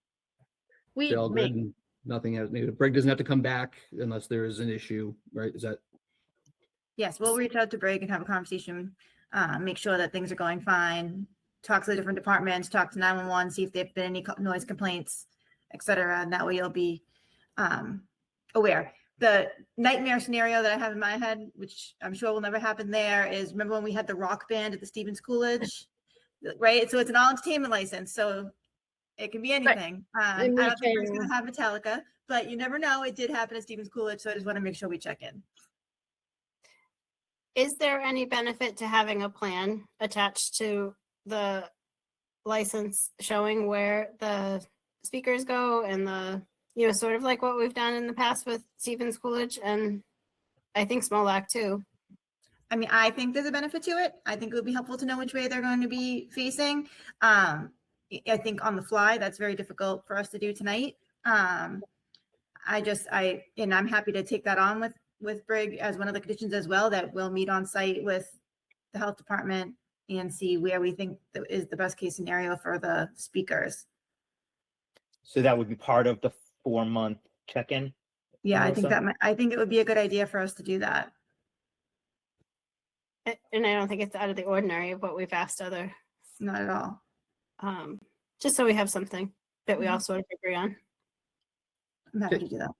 We it's all good make and nothing has, maybe Greg doesn't have to come back unless there is an issue, right? Is that? Yes, we'll reach out to Greg and have a conversation, make sure that things are going fine, talk to the different departments, talk to 911, see if there've been any noise complaints, et cetera. And that way you'll be aware. The nightmare scenario that I have in my head, which I'm sure will never happen there, is remember when we had the rock band at the Stevens Coolidge? right? So it's an all entertainment license, so it can be anything. I And we don't think it's can- gonna have Metallica, but you never know. It did happen at Stevens Coolidge, so I just want to make sure we check in. Is there any benefit to having a plan attached to the license showing where the speakers go and sort of like what we've done in the past with Stevens Coolidge and I think Smolak too? I mean, I think there's a benefit to it. I think it would be helpful to know which way they're going to be facing. I think on the fly, that's very difficult for us to do tonight. And I'm happy to take that on with Brig as one of the conditions as well, that we'll meet on site with the health department and see where we think is the best case scenario for the speakers. So that would be part of the 4-month check-in? Yeah, Melissa? I think it would be a good idea for us to do that. And I don't think it's out of the ordinary of what we've asked other, Not at all. just so we have something that we all sort of agree on. I'm happy to do that.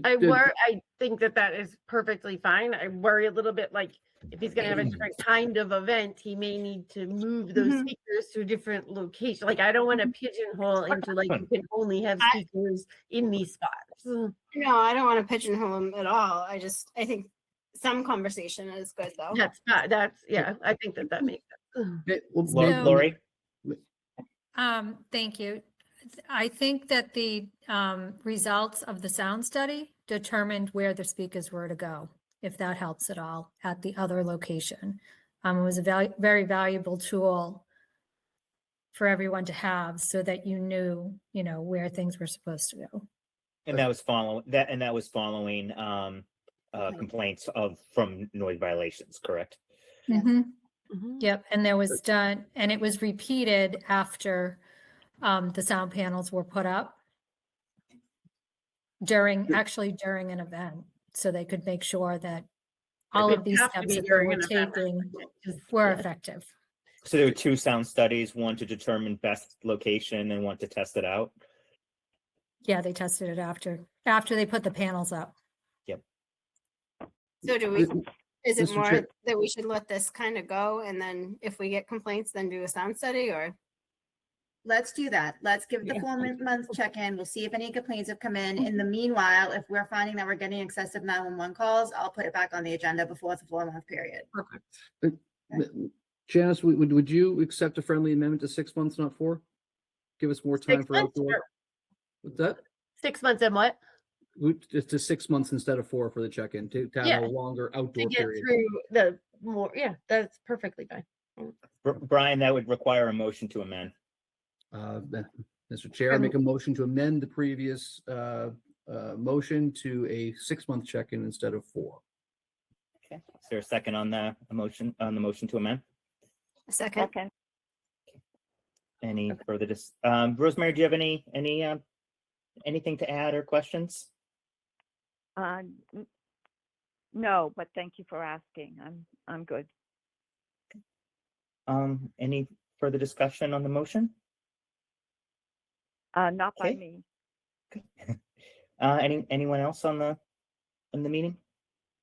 I think that is perfectly fine. I worry a little bit, like, if he's gonna have a different kind of event, he may need to move those Mhm. speakers to a different location. Like, I don't want to pigeonhole into like, you can only have speakers in these spots. No, I don't want to pigeonhole them at all. I think some conversation is good though. I think that makes sense. Lori? Thank you. I think that the results of the sound study determined where the speakers were to go, if that helps at all, at the other location. It was a very valuable tool for everyone to have so that you knew, where things were supposed to go. And that was following complaints from noise violations, correct? Mhm. Mhm. Yep, and there was done, and it was repeated after the sound panels were put up during an event, so they could make sure that all It of these have to steps be that they during were an event. taking Just- were yeah. effective. So there were 2 sound studies, one to determine best location and one to test it out. Yeah, they tested it after they put the panels up. So is it Mr. more Chair. that we should let this kind of go and then if we get complaints, then do a sound study or? Let's do that. Let's give the 4-month check-in. We'll see if any complaints have come in. In the meanwhile, if we're finding that we're getting excessive 911 calls, I'll put it back on the agenda before the 4-month period. Janice, would you accept a friendly amendment to 6 months, not 4? Give us more time 6 for months outdoor. or What's that? 6 months and what? Just to 6 months instead of 4 for the check-in to have Yeah. a longer To outdoor get period. through the more, that's perfectly fine. Brian, that would require a motion to amend. Mr. Chair, I make a motion to amend the previous motion to a 6-month check-in instead of 4. Okay. Is there a second on the motion to amend? A second. Second. Any further Rosemary, do you have anything to add or questions? No, but thank you for asking. I'm good. Any further discussion on the motion? Not by Okay. me. Anyone else on the meeting?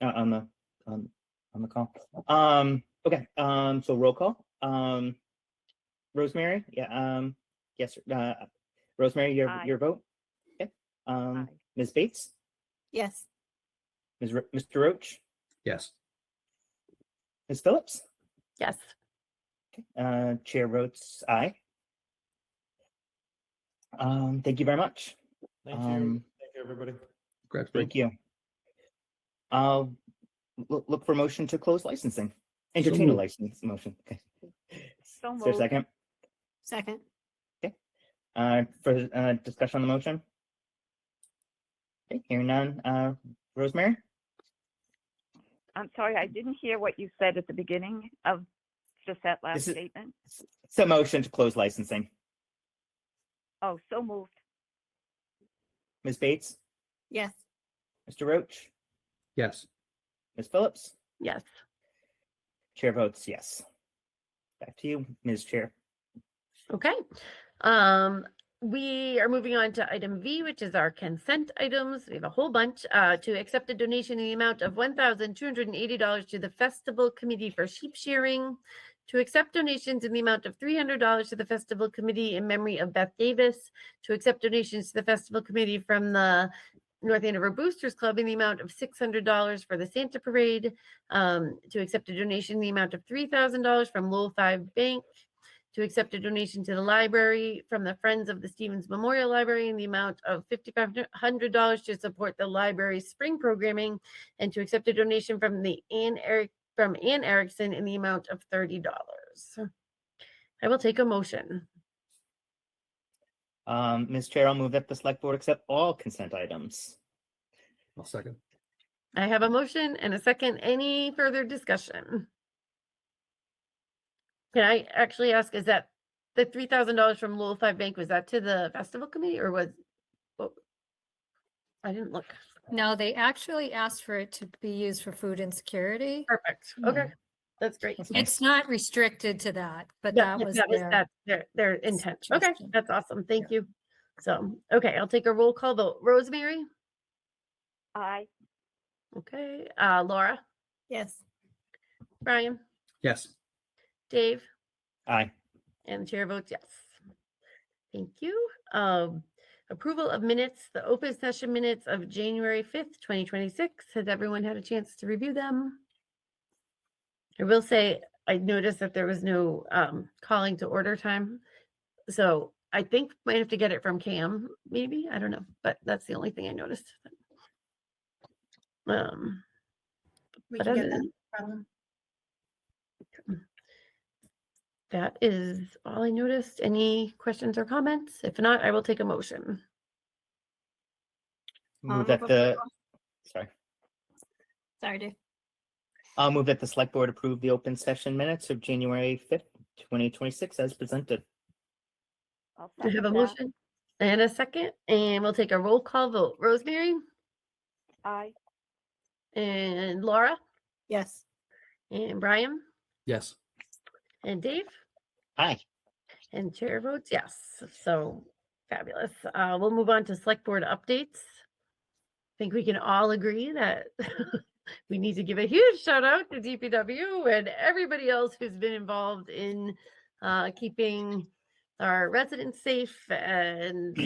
On the call? Okay. So roll call. Rosemary? Yeah. Yes. Rosemary, Aye. your vote? Okay. Aye. Ms. Bates? Yes. Mr. Roach? Yes. Ms. Phillips? Yes. Okay. Chair votes aye. Thank you very much. Thank you. Thank you, everybody. Correct. Thank you. I'll look for motion to close licensing. Entertain a moved. license motion. Okay. So Is there a moved. second? Second. For discussion on the motion? Okay, hearing none. Rosemary? I'm sorry, I didn't hear what you said at the beginning of just that last This is- statement. It's a motion to close licensing. Oh, so moved. Ms. Bates? Yes. Mr. Roach? Yes. Ms. Phillips? Yes. Chair votes yes. Back to you, Ms. Chair. Okay. We are moving on to item V, which is our consent items. We have a whole bunch to accept a donation in the amount of $1,280 to the Festival Committee for Sheep Shearing, to accept donations in the amount of $300 to the festival committee in memory of Beth Davis, to accept donations to the festival committee from the North Andover Boosters Club in the amount of $600 for the Santa Parade, to accept a donation in the amount of $3,000 from Lowell 5 Bank, to accept a donation to the library from the Friends of the Stevens Memorial Library in the amount of $5,500 to support the library's spring programming, and to accept a donation from Ann Erickson in the amount of $30. I will take a motion. Ms. Chair, I'll move that the select board accept all consent items. I'll second. I have a motion and a second. Any further discussion? Can I actually ask, is that the $3,000 from Lowell 5 Bank, was that to the festival committee or was, oh, I didn't look. No, they actually asked for it to be used for food insecurity. Perfect. Okay, that's great. That's nice. It's not restricted to that, but Yeah, that was that's their intent. Okay, suggestion. that's awesome. Thank you. So, okay, I'll take a roll call vote. Rosemary? Aye. Okay, Laura? Yes. Brian? Yes. Dave? Aye. And the chair votes yes. Thank you. Approval of minutes, the open session minutes of January 5th, 2026. Has everyone had a chance to review them? I will say, I noticed that there was no calling to order time. So I think might have to get it from Cam, maybe. I don't know, but that's the only thing I noticed. We But can get other that than problem. that is all I noticed. Any questions or comments? If not, I will take a motion. Move that the, sorry. Sorry, Dave. I'll move that the select board approve the open session minutes of January 5th, 2026 as presented. I'll I have second a that. motion and a second, and we'll take a roll call vote. Rosemary Aye. and Laura Yes. and Brian Yes. and Dave Aye. and chair votes yes. So fabulous. We'll move on to select board updates. I think we can all agree that we need to give a huge shout out to DPW and everybody else who's been involved in keeping our residents safe and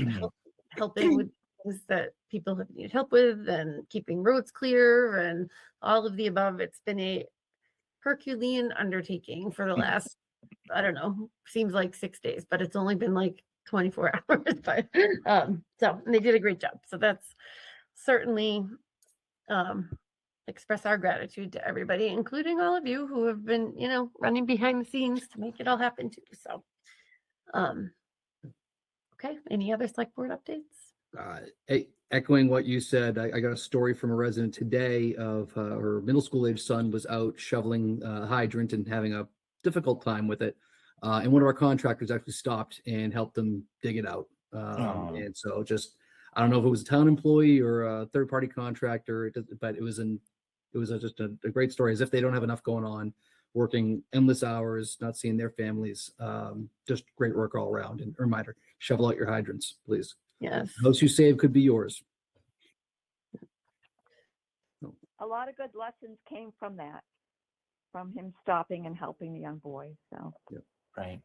helping with things that people have needed help with and keeping roads clear and all of the above. It's been a Herculean undertaking for the last, I don't know, seems like 6 days, but it's only been like 24 hours. But so and they did a great job. So that's certainly express our gratitude to everybody, including all of you who have been, running behind the scenes to make it all happen too. So, okay. Any other select board updates? Echoing what you said, I got a story from a resident today of her middle school age son was out shoveling a hydrant and having a difficult time with it. And one of our contractors actually stopped and helped them dig it out. And so I don't know if it was a town employee or a third party contractor, but it was just a great story, as if they don't have enough going on, working endless hours, not seeing their families. Just great work all around. And a reminder, shovel out your hydrants, please. Yes. Those you save could be yours. A lot of good lessons came from that, from him stopping and helping the young boy. So, Right.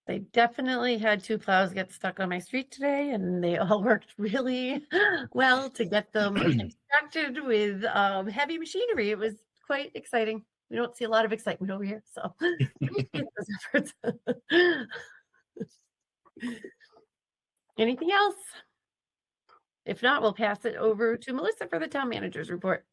They definitely had 2 plows get stuck on my street today, and they all worked really well to get them extracted with heavy machinery. It was quite exciting. We don't see a lot of excitement over here, so appreciate those efforts. Anything else? If not, we'll pass it over to Melissa for the town manager's report.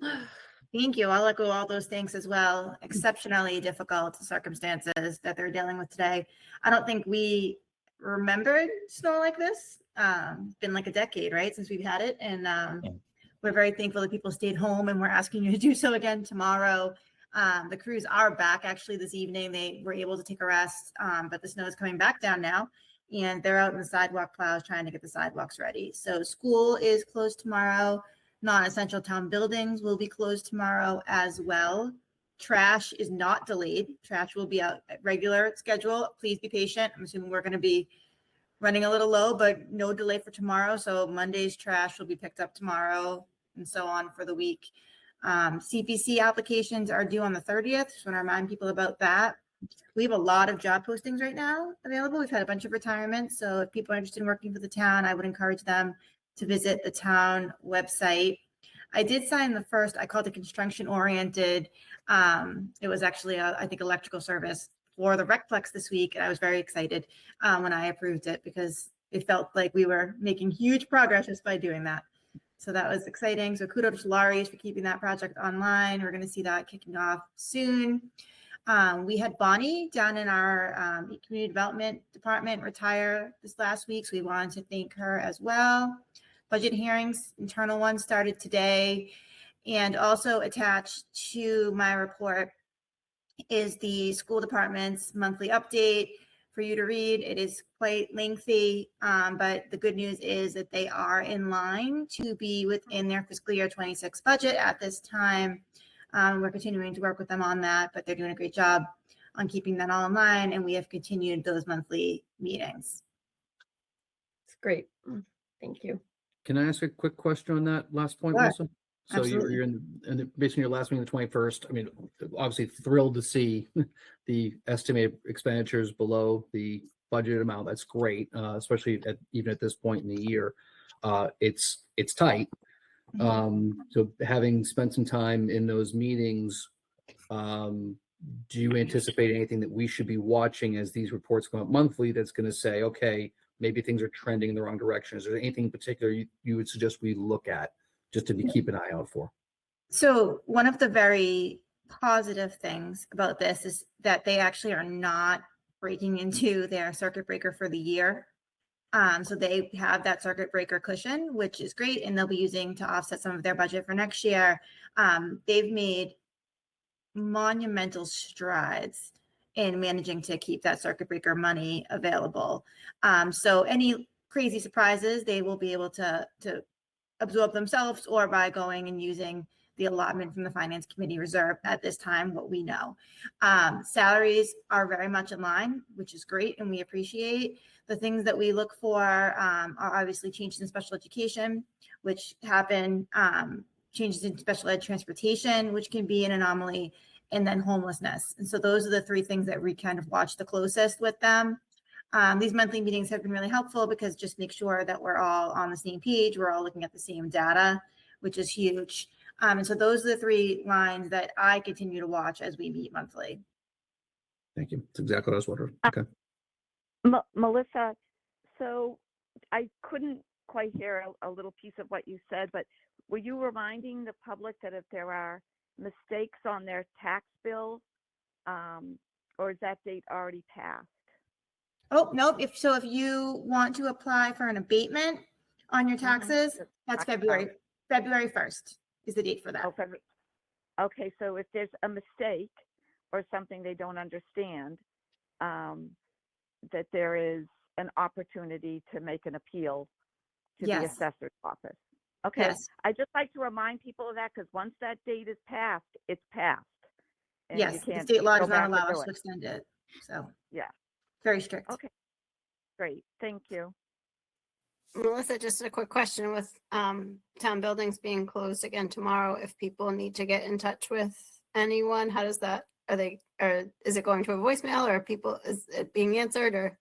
Thank you. I'll echo all those things as well. Exceptionally difficult circumstances that they're dealing with today. I don't think we remembered snow like this. It's been like a decade, right, since we've had it. And we're very thankful that people stayed home, and we're asking you to do so again tomorrow. The crews are back actually this evening. They were able to take a rest, but the snow is coming back down now. And they're out in the sidewalk plows trying to get the sidewalks ready. So school is closed tomorrow. Non-essential town buildings will be closed tomorrow as well. Trash is not delayed. Trash will be out at regular schedule. Please be patient. I'm assuming we're going to be running a little low, but no delay for tomorrow. So Monday's trash will be picked up tomorrow and so on for the week. CPC applications are due on the 30th. Just want to remind people about that. We have a lot of job postings right now available. We've had a bunch of retirements. So if people are interested in working for the town, I would encourage them to visit the town website. I did sign the first, I called it construction oriented. It was actually, I think, electrical service for the Recplex this week. And I was very excited when I approved it because it felt like we were making huge progress just by doing that. So that was exciting. So kudos to Laurie for keeping that project online. We're going to see that kicking off soon. We had Bonnie down in our community development department retire this last week. So we wanted to thank her as well. Budget hearings, internal one started today. And also attached to my report is the school department's monthly update for you to read. It is quite lengthy, but the good news is that they are in line to be within their fiscal year 26 budget at this time. We're continuing to work with them on that, but they're doing a great job on keeping that all in line, and we have continued those monthly meetings. It's great. Thank you. Can I ask a quick question on that last point, Sure. Melissa? So Absolutely. you're basically your last meeting, the 21st. I mean, obviously thrilled to see the estimated expenditures below the budget amount. That's great, especially even at this point in the year. It's tight. So having spent some time in those meetings, do you anticipate anything that we should be watching as these reports come up monthly that's going to say, okay, maybe things are trending in the wrong direction? Is there anything in particular you would suggest we look at just to keep an eye out for? So one of the very positive things about this is that they actually are not breaking into their circuit breaker for the year. So they have that circuit breaker cushion, which is great, and they'll be using to offset some of their budget for next year. They've made monumental strides in managing to keep that circuit breaker money available. So any crazy surprises, they will be able to absorb themselves or by going and using the allotment from the finance committee reserve at this time, what we know. Salaries are very much in line, which is great, and we appreciate. The things that we look for are obviously changes in special education, which happen, changes in special ed transportation, which can be an anomaly, and then homelessness. And so those are the three things that we kind of watch the closest with them. These monthly meetings have been really helpful because just make sure that we're all on the same page. We're all looking at the same data, which is huge. And so those are the three lines that I continue to watch as we meet monthly. Thank you. That's exactly what I was wondering. Okay. Melissa, so I couldn't quite hear a little piece of what you said, but were you reminding the public that if there are mistakes on their tax bill, or is that date already passed? Oh, nope. If you want to apply for an abatement on your taxes, that's February 1st is the date for that. Oh, February. Okay, so if there's a mistake or something they don't understand, that there is an opportunity to make an appeal to the assessor's office. Okay, Yes. I just like to remind people of that because once that date is passed, it's passed. And you Yes, the can't state law go does back not and allow do us to it. extend it. So Yeah, very strict. okay, great, thank you. Melissa, just a quick question with town buildings being closed again tomorrow. If people need to get in touch with anyone, how does that, is it going to a voicemail or is it being answered or?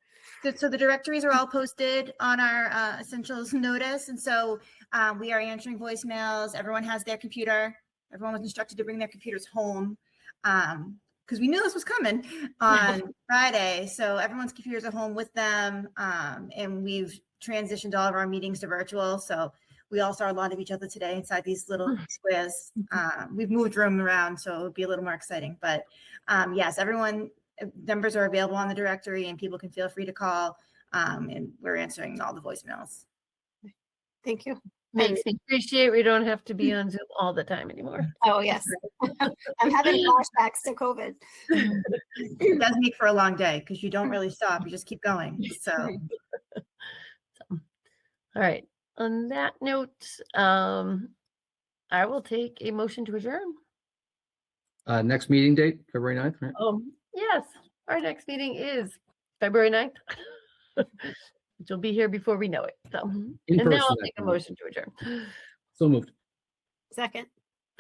So the directories are all posted on our essentials notice. And so we are answering voicemails. Everyone has their computer. Everyone was instructed to bring their computers home because we knew this was coming on Friday. So everyone's computers are home with them. And we've transitioned all of our meetings to virtual. So we all saw a lot of each other today inside these little squares. We've moved room around, so it would be a little more exciting. But yes, numbers are available on the directory and people can feel free to call. And we're answering all the voicemails. Thank you. Makes me appreciate we don't have to be on Zoom all the time anymore. Oh, yes. I'm having flashbacks to COVID. It does make for a long day because you don't really stop. You just keep going. So All right. On that note, I will take a motion to adjourn. Next meeting date, February 9th, right? Yes, our next meeting is February 9th, which will be here before we know it. So, In and now I'll person take a that time. motion to adjourn. So moved. Second.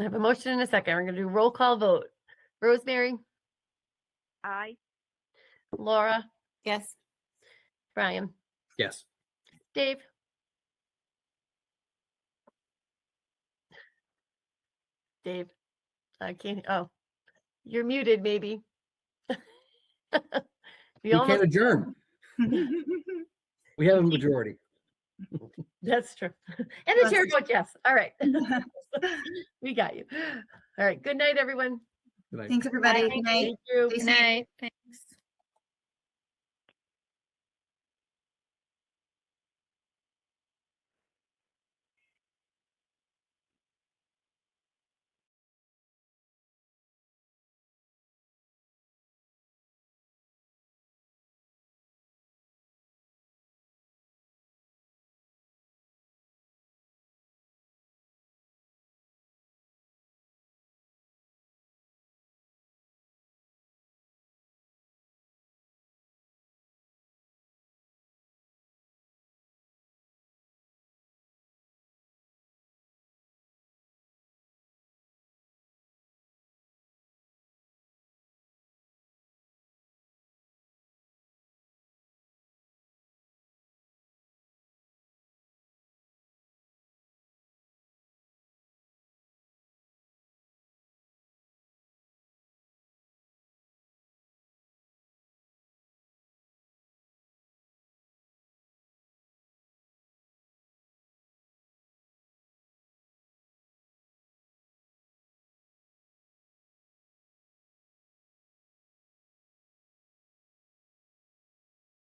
I have a motion and a second. We're going to do roll call vote. Rosemary, Aye. Laura, Yes. Brian, Yes. Dave. Dave, I can't. Oh, you're muted, maybe. We can't adjourn. We have a majority. That's true. And the chair votes yes. All right. We got you. All right. Good night, everyone. Good night. Thanks, everybody. Good night. Thank you. Stay Good safe. night. Thanks.